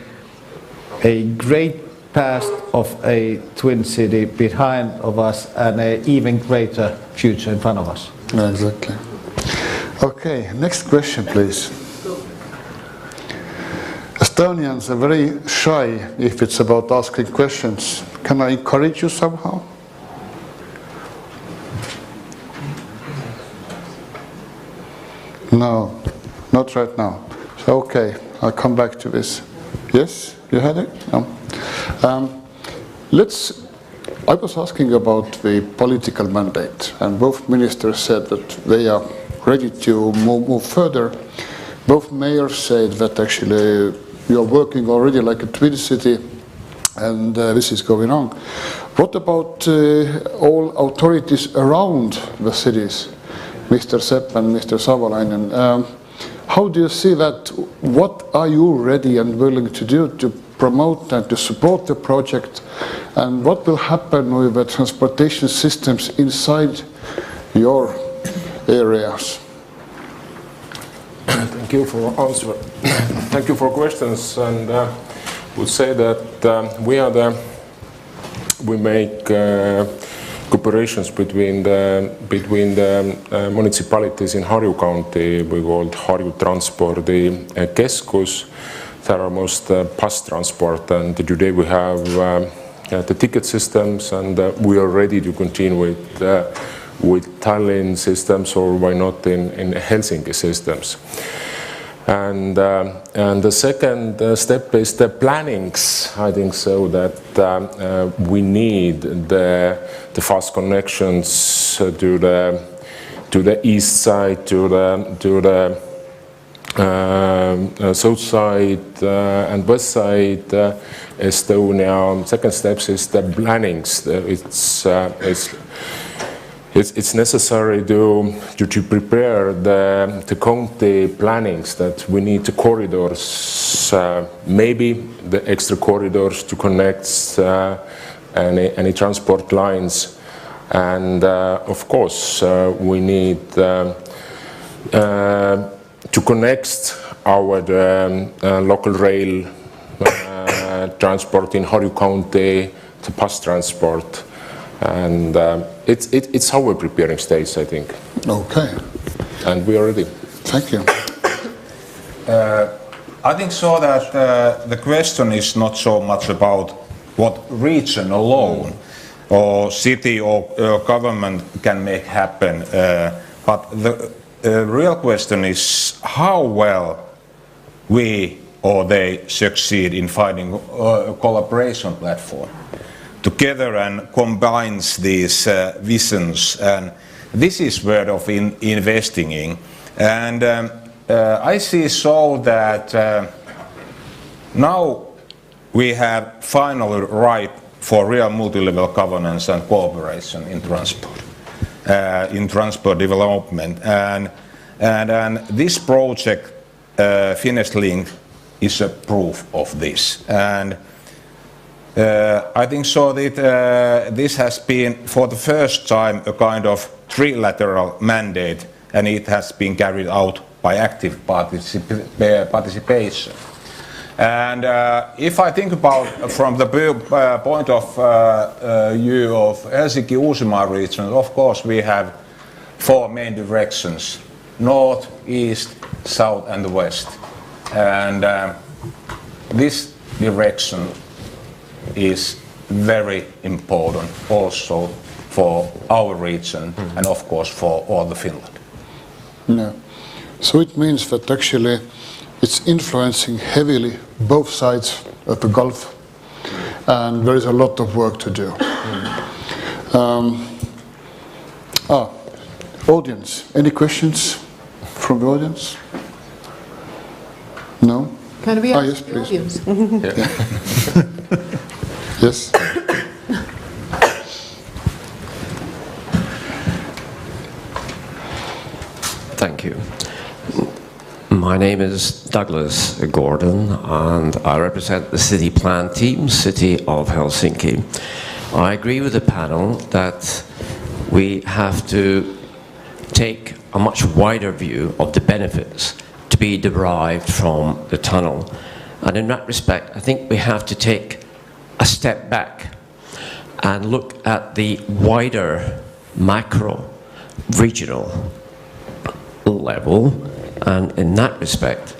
great past of a twin city behind of us and an even greater future in front of us. Yeah, exactly. Okay, next question, please. Estonians are very shy if it's about asking questions. Can I encourage you somehow? No, not right now. So, okay, I'll come back to this. Yes, you had it? No. I was asking about the political mandate, and both ministers said that they are ready to move further. Both mayors said that actually you are working already like a twin city, and this is going on. What about all authorities around the cities, Mr. Sepp and Mr. Savolainen? How do you see that? What are you ready and willing to do to promote and to support the project? And what will happen with the transportation systems inside your areas? Thank you for answer. Thank you for questions, and would say that we make cooperations between the municipalities in Harju County. We call it Harju Transpordi Keskus. There are most bus transport, and today we have the ticket systems, and we are ready to continue with Tallinn systems, or why not in Helsinki systems. And the second step is the plannings. I think so that we need the fast connections to the east side, to the south side and west side Estonia. Second steps is the plannings. It's necessary to prepare the county plannings, that we need the corridors, maybe the extra corridors to connect any transport lines, and of course we need to connect our local rail transport in Harju County, to bus transport. And it's how we're preparing stage, I think. Okay. And we are ready. Thank you. I think so that the question is not so much about what region alone or city or government can make happen, but the real question is how well we or they succeed in finding a collaboration platform together and combines these visions and this is worth of investing in. And I see so that now we have finally ripe for real multi-level governance and cooperation in transport development. And this project, Finnish Link, is a proof of this. And I think so that this has been for the first time a kind of trilateral mandate, and it has been carried out by active participation. And if I think about from the point of view of Helsinki-Uusimaa region, of course we have 4 main directions: north, east, south and the west. And this direction is very important also for our region and of course for all the Finland. Yeah. So it means that actually it's influencing heavily both sides of the Gulf, and there is a lot of work to do. Audience, any questions from the audience? No? Can we ask yes, the please. audience? Yes. Thank you. My name is Douglas Gordon and I represent the city plan team, City of Helsinki. I agree with the panel that we have to take a much wider view of the benefits to be derived from the tunnel. And in that respect, I think we have to take a step back and look at the wider macro regional level. And in that respect,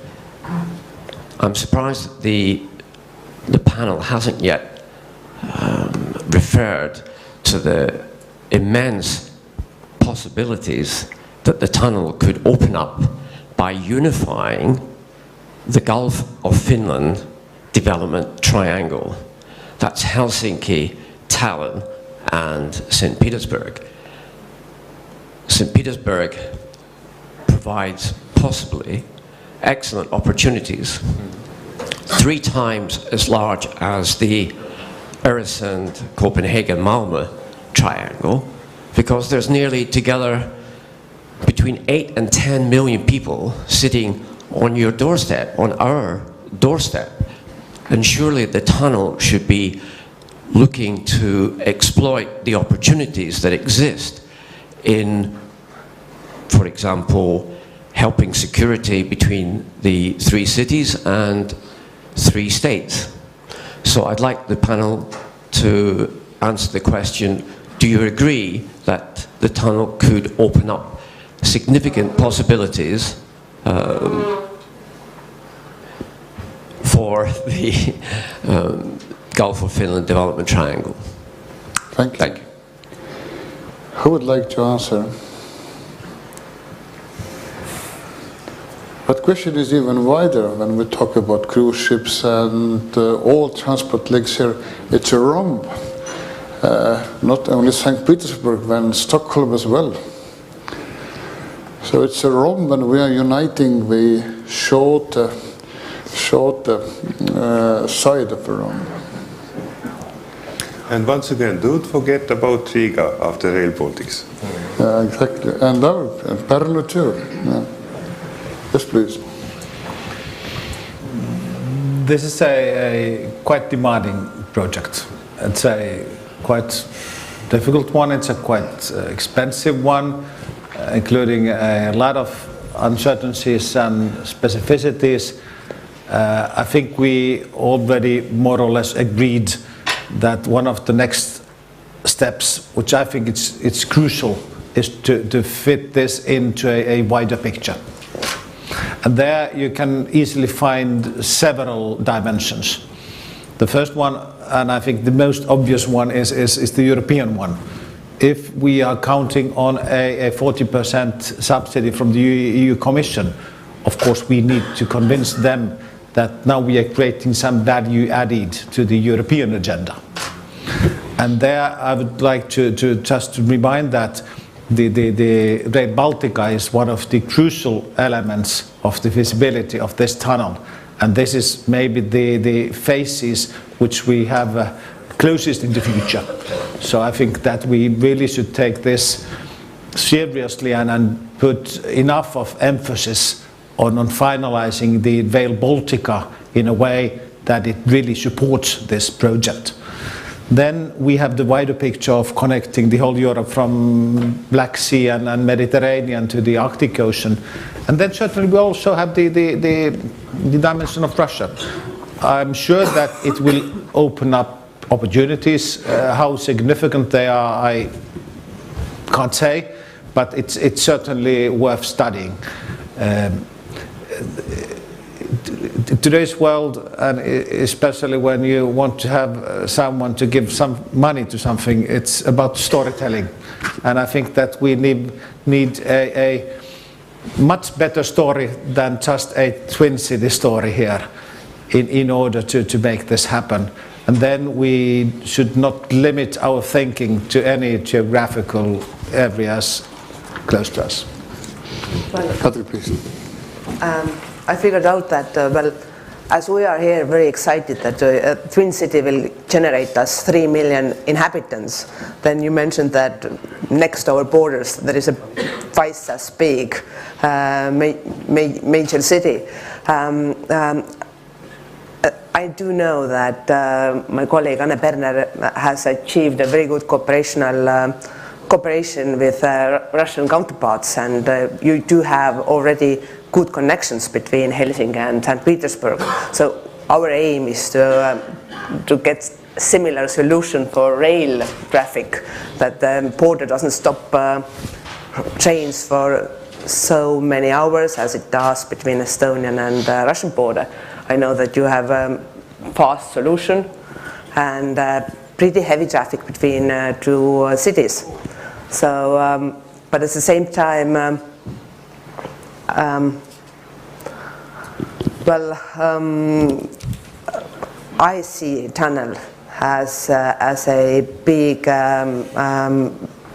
I'm surprised that the panel hasn't yet referred to the immense possibilities that the tunnel could open up by unifying the Gulf of Finland development triangle. That's Helsinki, Tallinn, and St. Petersburg. St. Petersburg provides possibly excellent opportunities, 3 times as large as the Öresund, Copenhagen, Malmö triangle, because there's nearly together between 8 and 10 million people sitting on your doorstep, on our doorstep. And surely the tunnel should be looking to exploit the opportunities that exist in, for example, helping security between the 3 cities and 3 states. So I'd like the panel to answer the question, do you agree that the tunnel could open up significant possibilities for the Gulf of Finland development triangle? Thank you. Thank you. Who would like to answer? But question is even wider when we talk about cruise ships and all transport links here. It's a rhomb, not only St. Petersburg, but Stockholm as well. So it's a rhomb when we are uniting the short side of the rhomb. And once again, don't forget about Riga after Rail Baltics. Exactly, and Pärnu too. Yeah. Yes, please. This is a quite demanding project. It's a quite difficult one. It's a quite expensive one, including a lot of uncertainties and specificities. I think we already more or less agreed that one of the next steps, which I think it's crucial, is to fit this into a wider picture. And there you can easily find several dimensions. The first one, and I think the most obvious one, is the European one. If we are counting on a 40% subsidy from the EU Commission, of course we need to convince them that now we are creating some value added to the European agenda. And there I would like to just remind that the Rail Baltica is one of the crucial elements of the visibility of this tunnel. And this is maybe the phases which we have closest in the future. So I think that we really should take this seriously and put enough of emphasis on finalizing the Rail Baltica in a way that it really supports this project. Then we have the wider picture of connecting the whole Europe from Black Sea and Mediterranean to the Arctic Ocean. And then certainly we also have the dimension of Russia. I'm sure that it will open up opportunities. How significant they are, I can't say, but it's certainly worth studying. Today's world, and especially when you want to have someone to give some money to something, it's about storytelling. And I think that we need a much better story than just a Twin City story here in order to make this happen. And then we should not limit our thinking to any geographical areas close to us. Patrick, please. I figured out that, well, as we are here very excited that Twin City will generate us 3 million inhabitants, then you mentioned that next to our borders there is a twice as big major city. I do know that my colleague Anne Berner has achieved a very good cooperation with Russian counterparts, and you do have already good connections between Helsinki and St. Petersburg. So our aim is to get similar solution for rail traffic, that the border doesn't stop trains for so many hours as it does between Estonian and Russian border. I know that you have a fast solution and pretty heavy traffic between two cities. So, but at the same time, I see tunnel as a big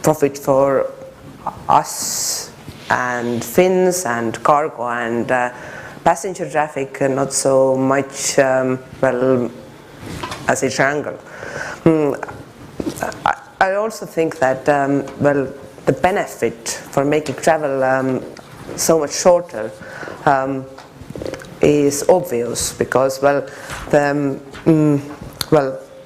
profit for us and Finns and cargo and passenger traffic, not so much as a triangle. I also think that the benefit for making travel so much shorter is obvious, because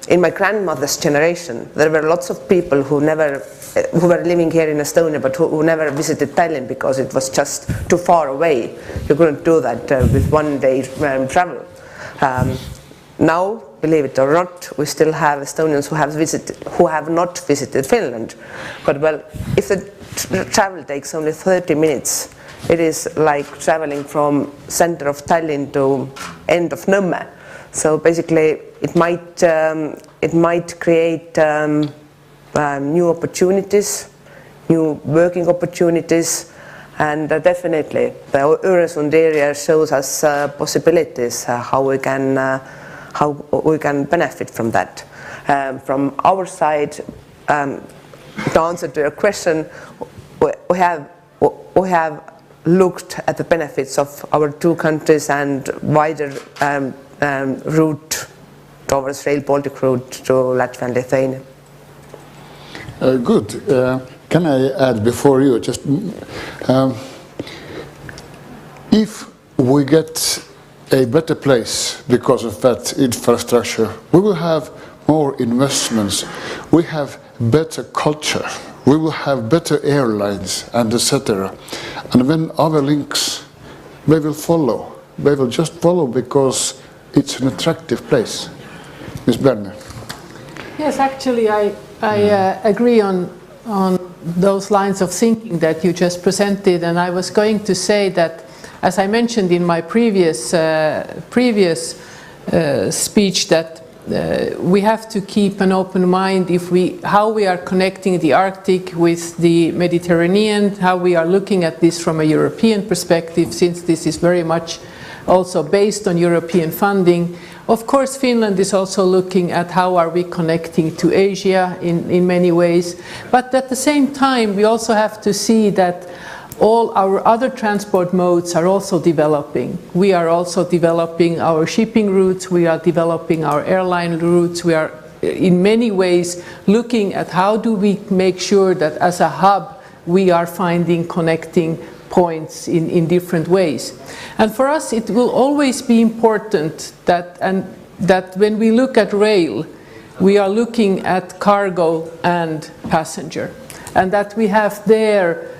in my grandmother's generation there were lots of people who were living here in Estonia but who never visited Tallinn because it was just too far away. You couldn't do that with 1 day travel. Now, believe it or not, we still have Estonians who have not visited Finland. But if the travel takes only 30 minutes, it is like traveling from center of Tallinn to end of Nõmme. So basically, it might create new opportunities, new working opportunities, and definitely the Öresund area shows us possibilities how we can benefit from that. From our side, to answer to your question, we have looked at the benefits of our two countries and wider route towards Rail Baltic route to Latvia and Lithuania. Good. Can I add before you, just if we get a better place because of that infrastructure, we will have more investments, we have better culture, we will have better airlines and etc. And when other links, they will follow. They will just follow because it's an attractive place. Ms. Berner. Yes, actually I agree on those lines of thinking that you just presented, and I was going to say that, as I mentioned in my previous speech, that we have to keep an open mind how we are connecting the Arctic with the Mediterranean, how we are looking at this from a European perspective, since this is very much also based on European funding. Of course, Finland is also looking at how are we connecting to Asia in many ways. But at the same time, we also have to see that all our other transport modes are also developing. We are also developing our shipping routes, we are developing our airline routes, we are in many ways looking at how do we make sure that as a hub we are finding connecting points in different ways. And for us it will always be important that when we look at rail, we are looking at cargo and passenger, and that we have there,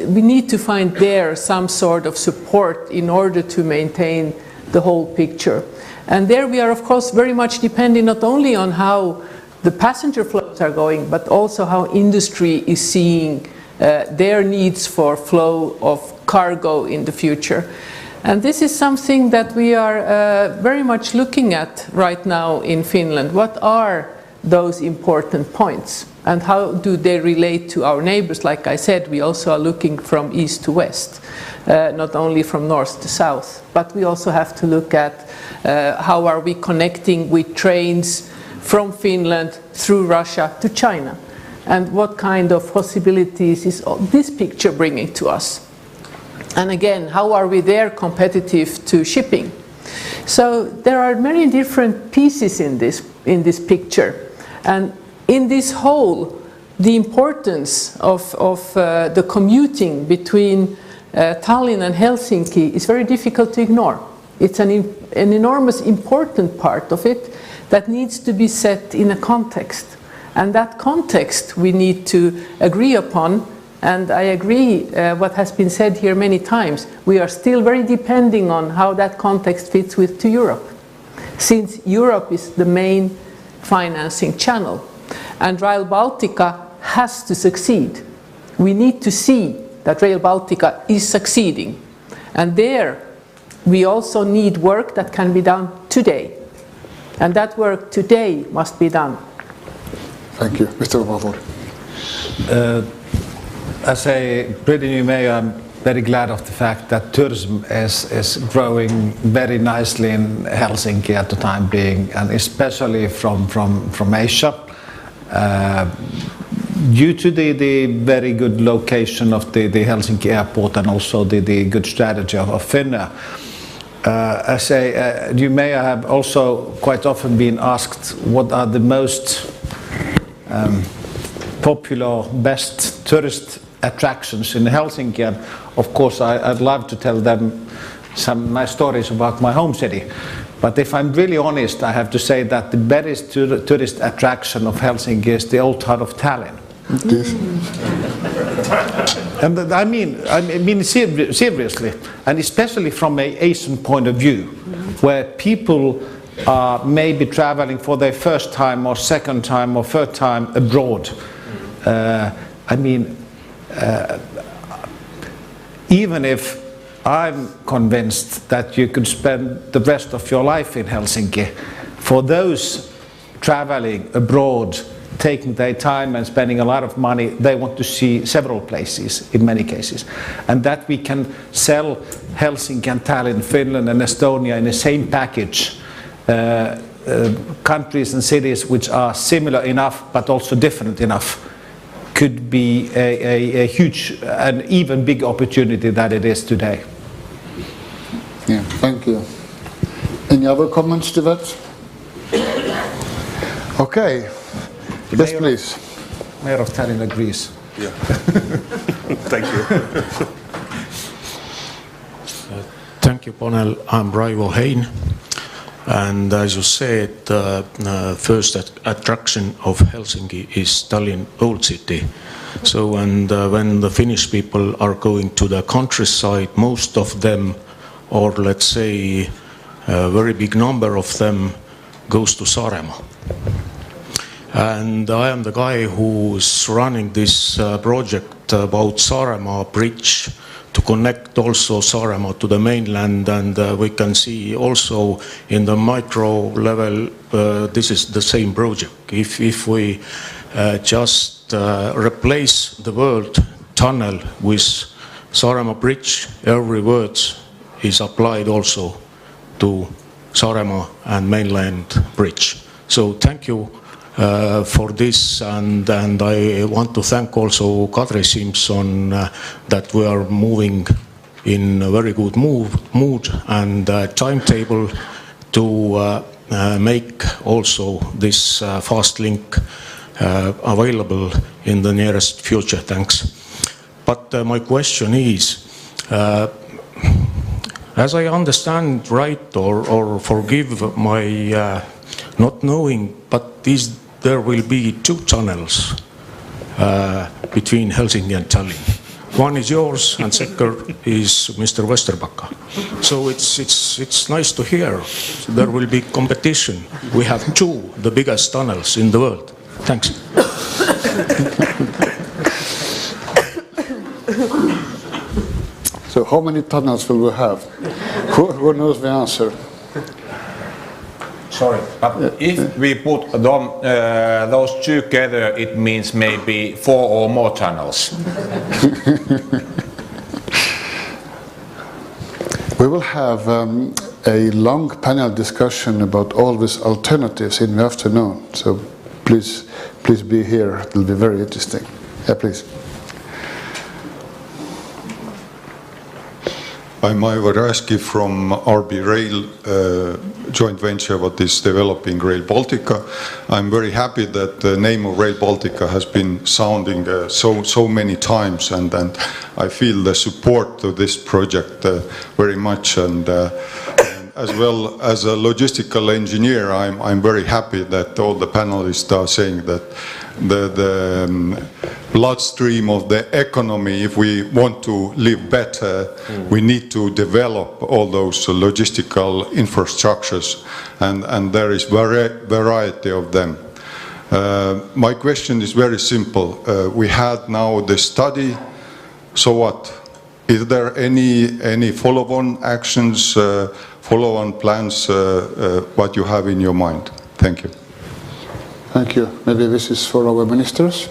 we need to find there some sort of support in order to maintain the whole picture. And there we are of course very much depending not only on how the passenger flows are going, but also how industry is seeing their needs for flow of cargo in the future. And this is something that we are very much looking at right now in Finland. What are those important points? And how do they relate to our neighbors? Like I said, we also are looking from east to west, not only from north to south. But we also have to look at how are we connecting with trains from Finland through Russia to China. And what kind of possibilities is this picture bringing to us? And again, how are we there competitive to shipping? So there are many different pieces in this picture. And in this whole, the importance of the commuting between Tallinn and Helsinki is very difficult to ignore. It's an enormous important part of it that needs to be set in a context. And that context we need to agree upon. And I agree what has been said here many times. We are still very depending on how that context fits to Europe, since Europe is the main financing channel. And Rail Baltica has to succeed. We need to see that Rail Baltica is succeeding. And there we also need work that can be done today. And that work today must be done. Thank you. Mr. Vavor. As a pretty new mayor, I'm very glad of the fact that tourism is growing very nicely in Helsinki at the time being, and especially from Asia. Due to the very good location of the Helsinki airport and also the good strategy of Finnair, as a new mayor, I have also quite often been asked what are the most popular, best tourist attractions in Helsinki, and of course I'd love to tell them some nice stories about my home city. But if I'm really honest, I have to say that the best tourist attraction of Helsinki is the old town of Tallinn. Yes. And I mean seriously, and especially from an Asian point of view, where people are maybe traveling for their first time or second time or third time abroad. Even if I'm convinced that you could spend the rest of your life in Helsinki, for those traveling abroad, taking their time and spending a lot of money, they want to see several places in many cases. And that we can sell Helsinki and Tallinn, Finland and Estonia in the same package, countries and cities which are similar enough but also different enough, could be a huge and even big opportunity that it is today. Yeah, thank you. Any other comments to that? Okay. Yes, please. Mayor of Tallinn agrees. Yeah. Thank you. Thank you, panel. I'm Raivo Hein. And as you said, first attraction of Helsinki is Tallinn Old City. So, and when the Finnish people are going to the countryside, most of them, or let's say a very big number of them, goes to Saaremaa. And I am the guy who's running this project about Saaremaa Bridge to connect also Saaremaa to the mainland, and we can see also in the micro level this is the same project. If we just replace the word tunnel with Saaremaa Bridge, every word is applied also to Saaremaa and mainland bridge. So thank you for this, and I want to thank also Kadri Simson that we are moving in a very good mood and timetable to make also this fast link available in the nearest future. Thanks. But my question is, as I understand right, or forgive my not knowing, but there will be 2 tunnels between Helsinki and Tallinn. One is yours, and second is Mr. Vesterbacka. So it's nice to hear. There will be competition. We have 2, the biggest tunnels in the world. Thanks. So how many tunnels will we have? Who knows the answer? Sorry, but if we put those 2 together, it means maybe 4 or more tunnels. We will have a long panel discussion about all these alternatives in the afternoon. So please be here. It will be very interesting. Yeah, please. I'm Aivar Rääski from RB Rail joint venture what is developing Rail Baltica. I'm very happy that the name of Rail Baltica has been sounding so many times, and I feel the support to this project very much. And as well as a logistical engineer, I'm very happy that all the panelists are saying that the bloodstream of the economy, if we want to live better, we need to develop all those logistical infrastructures, and there is variety of them. My question is very simple. We had now the study, so what? Is there any follow-on actions, follow-on plans, what you have in your mind? Thank you. Thank you. Maybe this is for our ministers.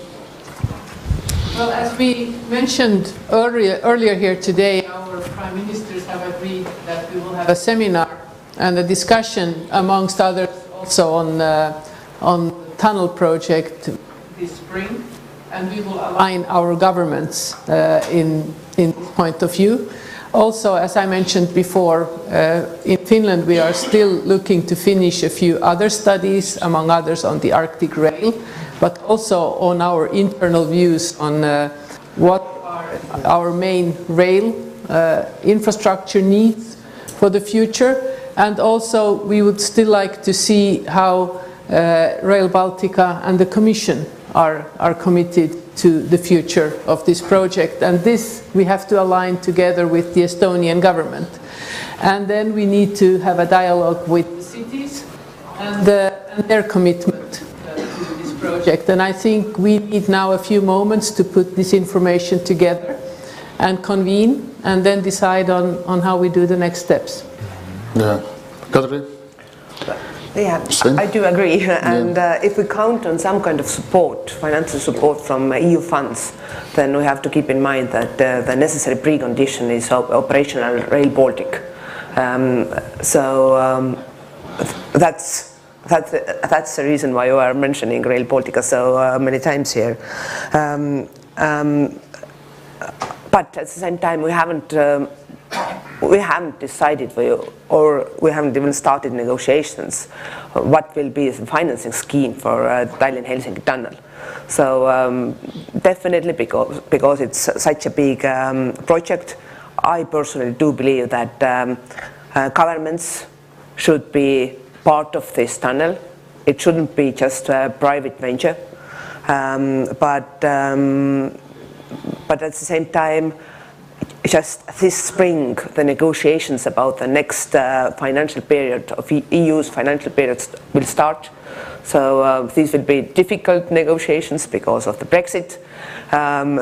Well, as we mentioned earlier here today, our prime ministers have agreed that we will have a seminar and a discussion, amongst others, also on tunnel project this spring, and we will align our governments in point of view. Also, as I mentioned before, in Finland we are still looking to finish a few other studies, among others on the Arctic Rail, but also on our internal views on what are our main rail infrastructure needs for the future. And also we would still like to see how Rail Baltica and the Commission are committed to the future of this project, and this we have to align together with the Estonian government. And then we need to have a dialogue with the cities and their commitment to this project. And I think we need now a few moments to put this information together and convene, and then decide on how we do the next steps. Yeah. Kadri? Yeah, I do agree. And if we count on some kind of support, financial support from EU funds, then we have to keep in mind that the necessary precondition is operational Rail Baltic. That's the reason why you are mentioning Rail Baltica so many times here. But at the same time, we haven't decided, or we haven't even started negotiations, what will be the financing scheme for Tallinn-Helsinki tunnel. So definitely, because it's such a big project, I personally do believe that governments should be part of this tunnel. It shouldn't be just a private venture, but at the same time, just this spring, the negotiations about the next financial period of EU's financial periods will start. So these will be difficult negotiations because of the Brexit.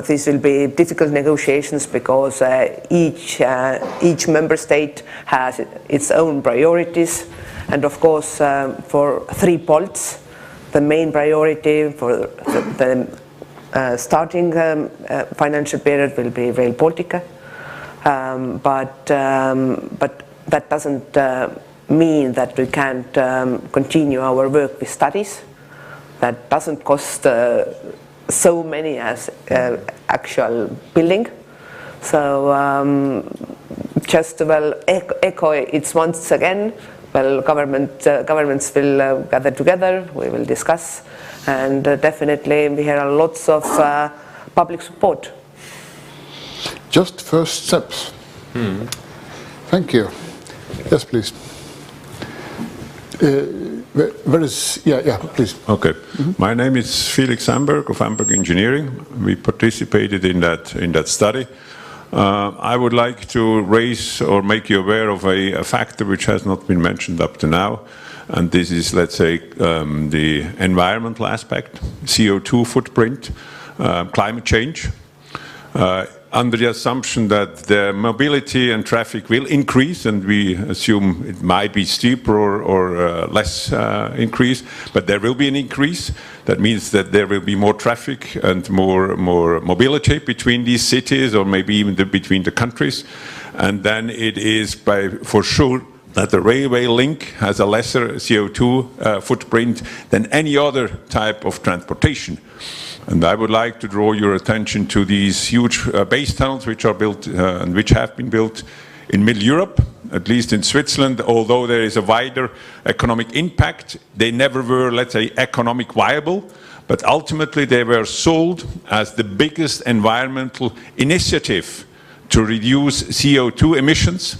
These will be difficult negotiations because each member state has its own priorities. And of course, for 3 Balts, the main priority for the starting financial period will be Rail Baltica. But that doesn't mean that we can't continue our work with studies. That doesn't cost so many as actual building. So just to echo it once again, governments will gather together, we will discuss, and definitely we hear lots of public support. Just first steps. Thank you. Yes, please. Where is, yeah, please. Okay. My name is Felix Amberg of Amberg Engineering. We participated in that study. I would like to raise or make you aware of a factor which has not been mentioned up to now, and this is, let's say, the environmental aspect, CO2 footprint, climate change. Under the assumption that the mobility and traffic will increase, and we assume it might be steeper or less increase, but there will be an increase. That means that there will be more traffic and more mobility between these cities, or maybe even between the countries. And then it is for sure that the railway link has a lesser CO2 footprint than any other type of transportation. And I would like to draw your attention to these huge base tunnels which are built and which have been built in Middle Europe, at least in Switzerland. Although there is a wider economic impact, they never were, let's say, economic viable, but ultimately they were sold as the biggest environmental initiative to reduce CO2 emissions,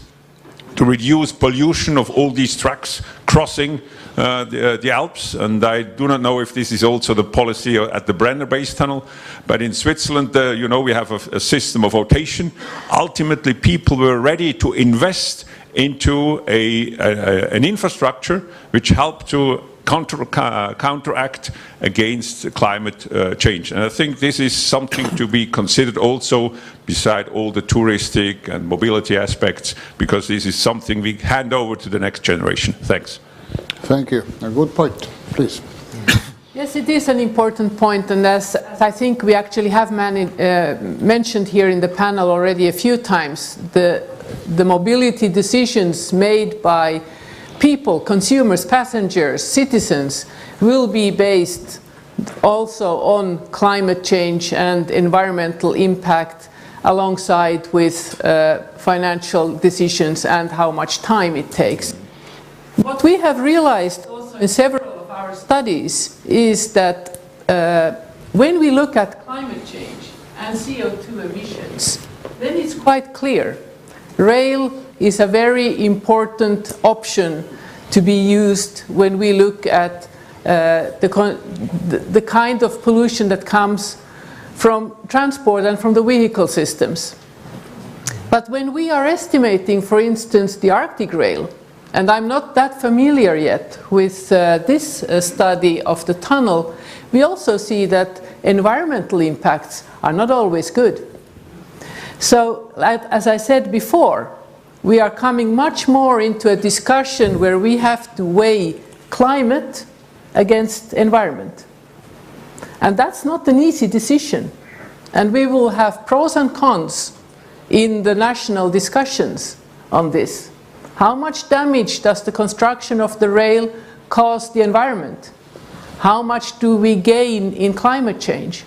to reduce pollution of all these trucks crossing the Alps. And I do not know if this is also the policy at the Brenner base tunnel, but in Switzerland, you know, we have a system of votation. Ultimately, people were ready to invest into an infrastructure which helped to counteract against climate change. And I think this is something to be considered also beside all the touristic and mobility aspects, because this is something we hand over to the next generation. Thanks. Thank you. A good point, please. Yes, it is an important point, and as I think we actually have mentioned here in the panel already a few times, the mobility decisions made by people, consumers, passengers, citizens, will be based also on climate change and environmental impact, alongside with financial decisions and how much time it takes. What we have realized also in several of our studies is that when we look at climate change and CO2 emissions, then it's quite clear. Rail is a very important option to be used when we look at the kind of pollution that comes from transport and from the vehicle systems. But when we are estimating, for instance, the Arctic Rail, and I'm not that familiar yet with this study of the tunnel, we also see that environmental impacts are not always good. So, as I said before, we are coming much more into a discussion where we have to weigh climate against environment. And that's not an easy decision. And we will have pros and cons in the national discussions on this. How much damage does the construction of the rail cause the environment? How much do we gain in climate change?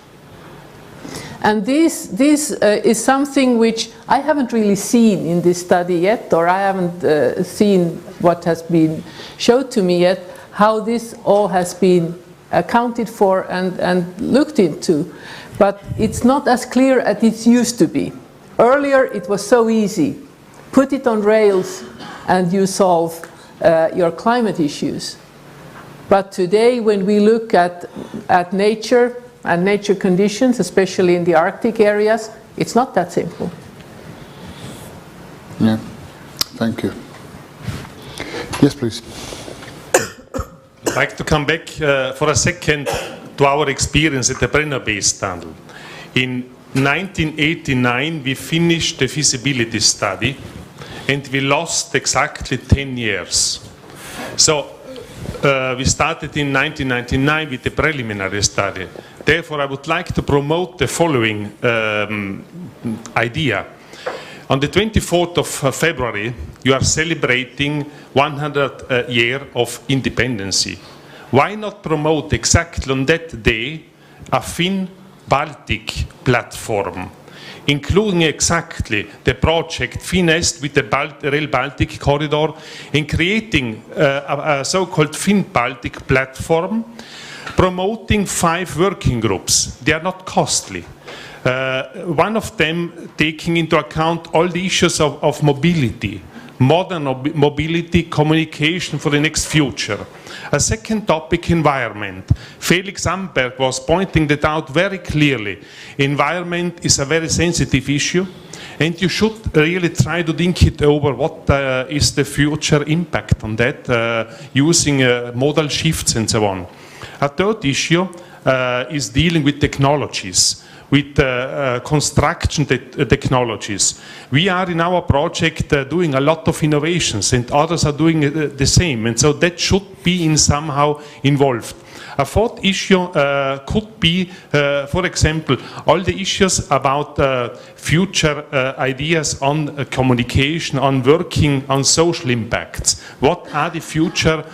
And this is something which I haven't really seen in this study yet, or I haven't seen what has been showed to me yet, how this all has been accounted for and looked into. But it's not as clear as it used to be. Earlier it was so easy. Put it on rails and you solve your climate issues. But today, when we look at nature and nature conditions, especially in the Arctic areas, it's not that simple. Yeah, thank you. Yes, please. I'd like to come back for a second to our experience at the Brenner base tunnel. In 1989, we finished the feasibility study, and we lost exactly 10 years. So we started in 1999 with the preliminary study. Therefore, I would like to promote the following idea. On the 24th of February, you are celebrating 100 year of independence. Why not promote exactly on that day a Finn-Baltic platform, including exactly the project Finn-Est with the Rail Baltic corridor and creating a so-called Finn-Baltic platform, promoting 5 working groups. They are not costly. One of them taking into account all the issues of mobility, modern mobility, communication for the next future. A second topic, environment. Felix Amberg was pointing that out very clearly. Environment is a very sensitive issue, and you should really try to think it over what is the future impact on that, using modal shifts and so on. A third issue is dealing with technologies, with construction technologies. We are in our project doing a lot of innovations, and others are doing the same, and so that should be in somehow involved. A fourth issue could be, for example, all the issues about future ideas on communication, on working, on social impacts. What are the future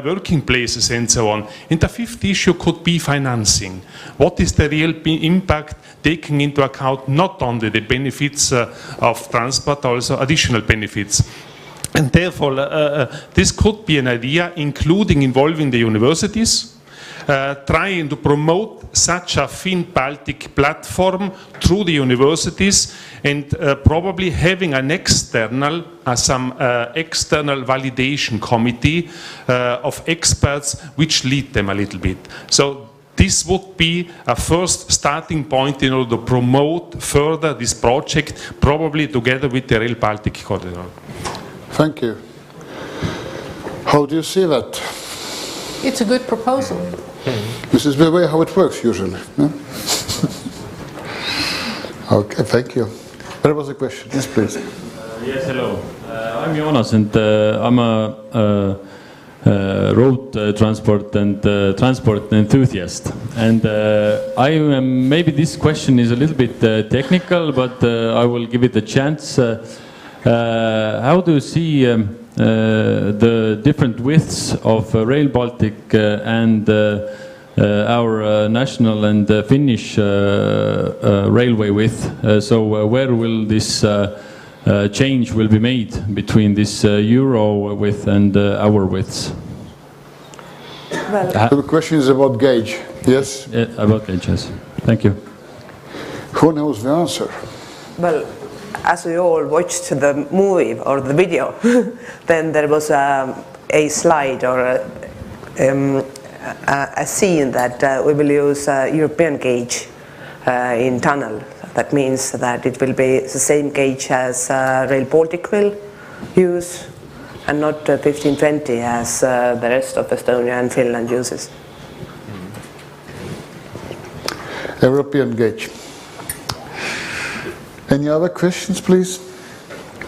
working places and so on. And the fifth issue could be financing. What is the real impact, taking into account not only the benefits of transport, also additional benefits. And therefore, this could be an idea, including involving the universities, trying to promote such a Finn-Baltic platform through the universities, and probably having an external, some external validation committee of experts which lead them a little bit. So this would be a first starting point in order to promote further this project, probably together with the Rail Baltic corridor. Thank you. How do you see that? It's a good proposal. This is the way how it works usually. No? Okay, thank you. There was a question. Yes, please. Yes, hello. I'm Jonas, and I'm a road transport enthusiast. And maybe this question is a little bit technical, but I will give it a chance. How do you see the different widths of Rail Baltic and our national and Finnish railway width? So where will this change will be made between this Euro width and our widths? Well, the question is about gauge. Yes? About gauge, yes. Thank you. Who knows the answer? Well, as we all watched the movie or the video, then there was a slide or a scene that we will use European gauge in tunnel. That means that it will be the same gauge as Rail Baltic will use, and not 1520 as the rest of Estonia and Finland uses. European gauge. Any other questions, please?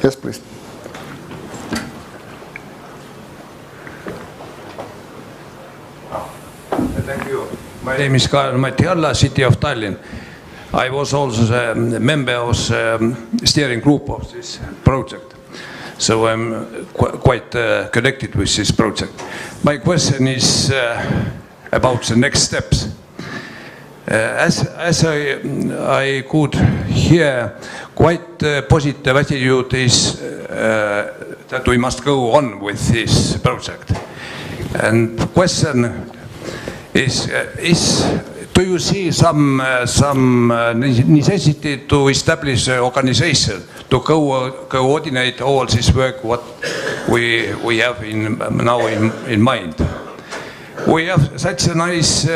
Yes, please. Thank you. My name is Kaarel Matialla, City of Tallinn. I was also a member of the steering group of this project, so I'm quite connected with this project. My question is about the next steps. As I could hear, quite positive attitude is that we must go on with this project. And the question is do you see some necessity to establish an organization to coordinate all this work what we have now in mind? We have such a nice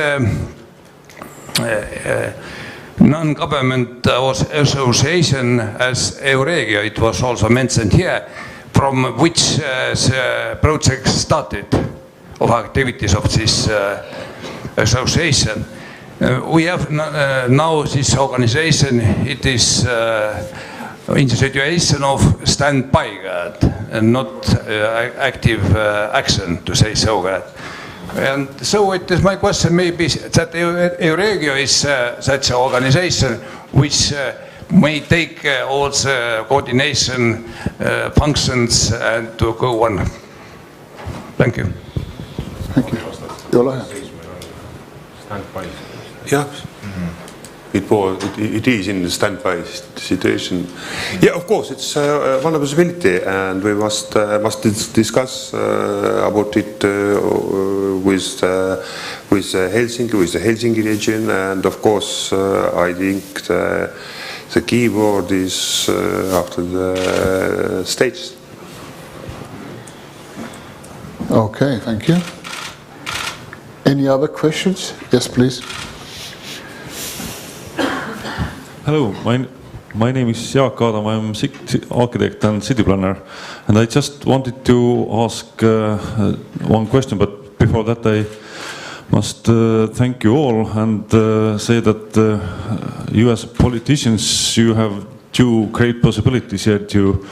non-government association as Euregio, it was also mentioned here, from which the project started of activities of this association. We have now this organization, it is in the situation of standby and not active action, to say so. And so it is my question maybe that Euregio is such an organization which may take all the coordination functions and to go on. Thank you. Thank you. Ole hea. Yeah. It is in the standby situation. Yeah, of course, it's one possibility, and we must discuss about it with the Helsinki region, and of course, I think the key word is after the states. Okay, thank you. Any other questions? Yes, please. Hello, my name is Jaak Adam, I'm architect and city planner, and I just wanted to ask one question, but before that I must thank you all and say that you as politicians, you have two great possibilities here to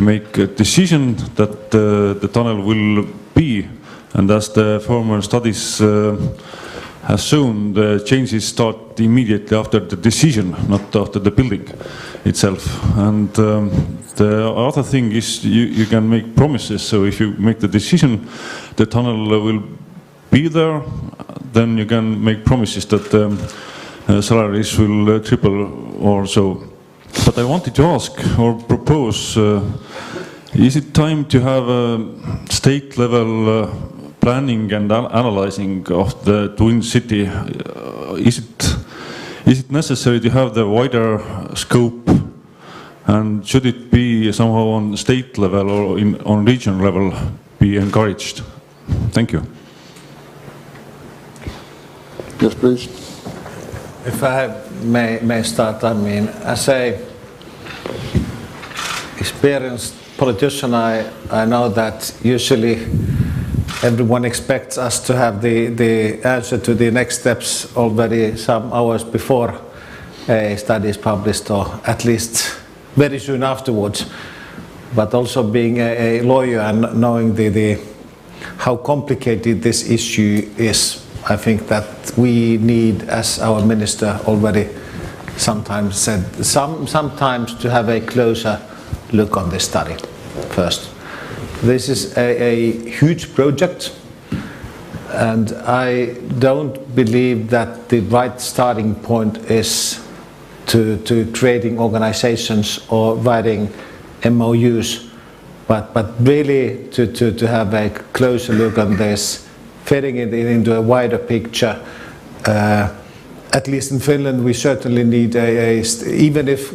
make a decision that the tunnel will be, and as the former studies has shown, the changes start immediately after the decision, not after the building itself. And the other thing is you can make promises. So if you make the decision, the tunnel will be there, then you can make promises that salaries will triple or so. But I wanted to ask or propose, is it time to have a state level planning and analyzing of the Twin City? Is it necessary to have the wider scope, and should it be somehow on state level or on regional level be encouraged? Thank you. Yes, please. If I may start, I mean, as a experienced politician, I know that usually everyone expects us to have the answer to the next steps already some hours before a study is published, or at least very soon afterwards. But also being a lawyer and knowing how complicated this issue is, I think that we need, as our minister already sometimes said, sometimes to have a closer look on this study first. This is a huge project, and I don't believe that the right starting point is to creating organizations or writing MOUs, but really to have a closer look on this, fitting it into a wider picture. At least in Finland, we certainly need even if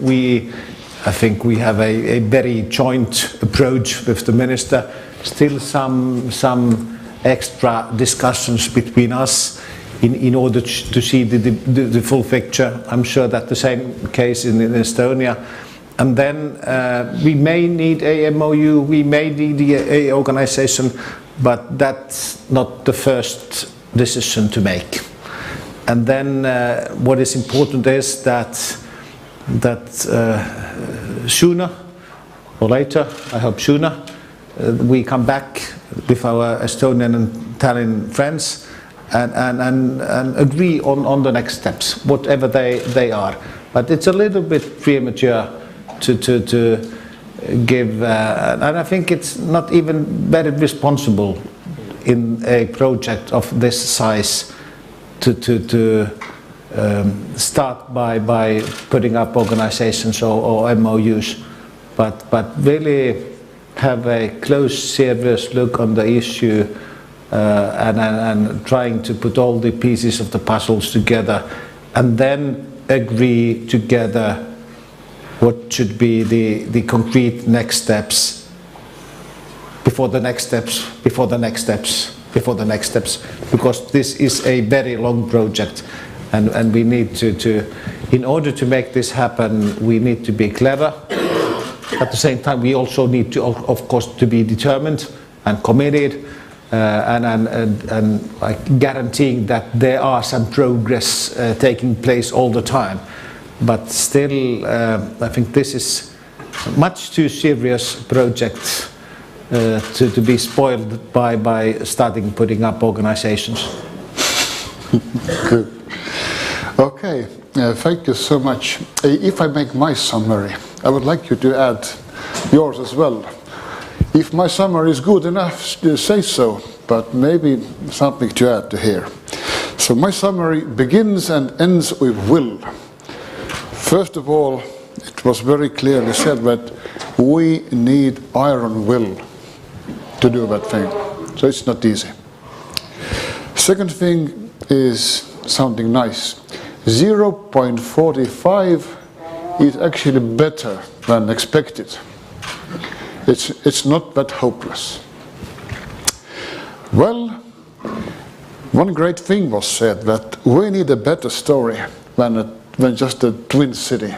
I think we have a very joint approach with the minister, still some extra discussions between us in order to see the full picture. I'm sure that the same case in Estonia. And then we may need a MOU, we may need a organization, but that's not the first decision to make. And then what is important is that sooner or later, I hope sooner, we come back with our Estonian and Tallinn friends and agree on the next steps, whatever they are. But it's a little bit premature to give, and I think it's not even very responsible in a project of this size to start by putting up organizations or MOUs, but really have a close, serious look on the issue and trying to put all the pieces of the puzzles together, and then agree together what should be the concrete next steps before the next steps, before the next steps, before the next steps, because this is a very long project. And we need to, in order to make this happen, we need to be clever. At the same time, we also need to, of course, to be determined and committed, and like guaranteeing that there are some progress taking place all the time. But still, I think this is a much too serious project to be spoiled by putting up organizations. Good. Okay, Thank you so much. If I make my summary, I would like you to add yours as well. If my summary is good enough, say so, but maybe something to add to here. So my summary begins and ends with will. First of all, it was very clearly said that we need iron will to do that thing. So it's not easy. Second thing is something nice. 0.45 is actually better than expected. It's not that hopeless. Well, one great thing was said that we need a better story than just a twin city.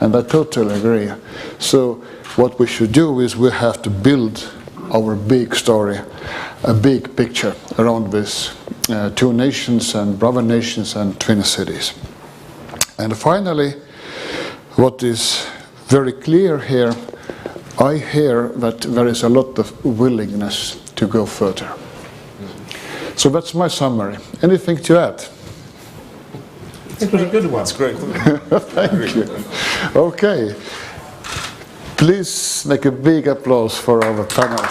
And I totally agree. So what we should do is we have to build our big story, a big picture around this two nations and brother nations and twin cities. And finally, what is very clear here, I hear that there is a lot of willingness to go further. So that's my summary. Anything to add? It was a good one. That's great. Thank you. Okay. Please make a big applause for our panel.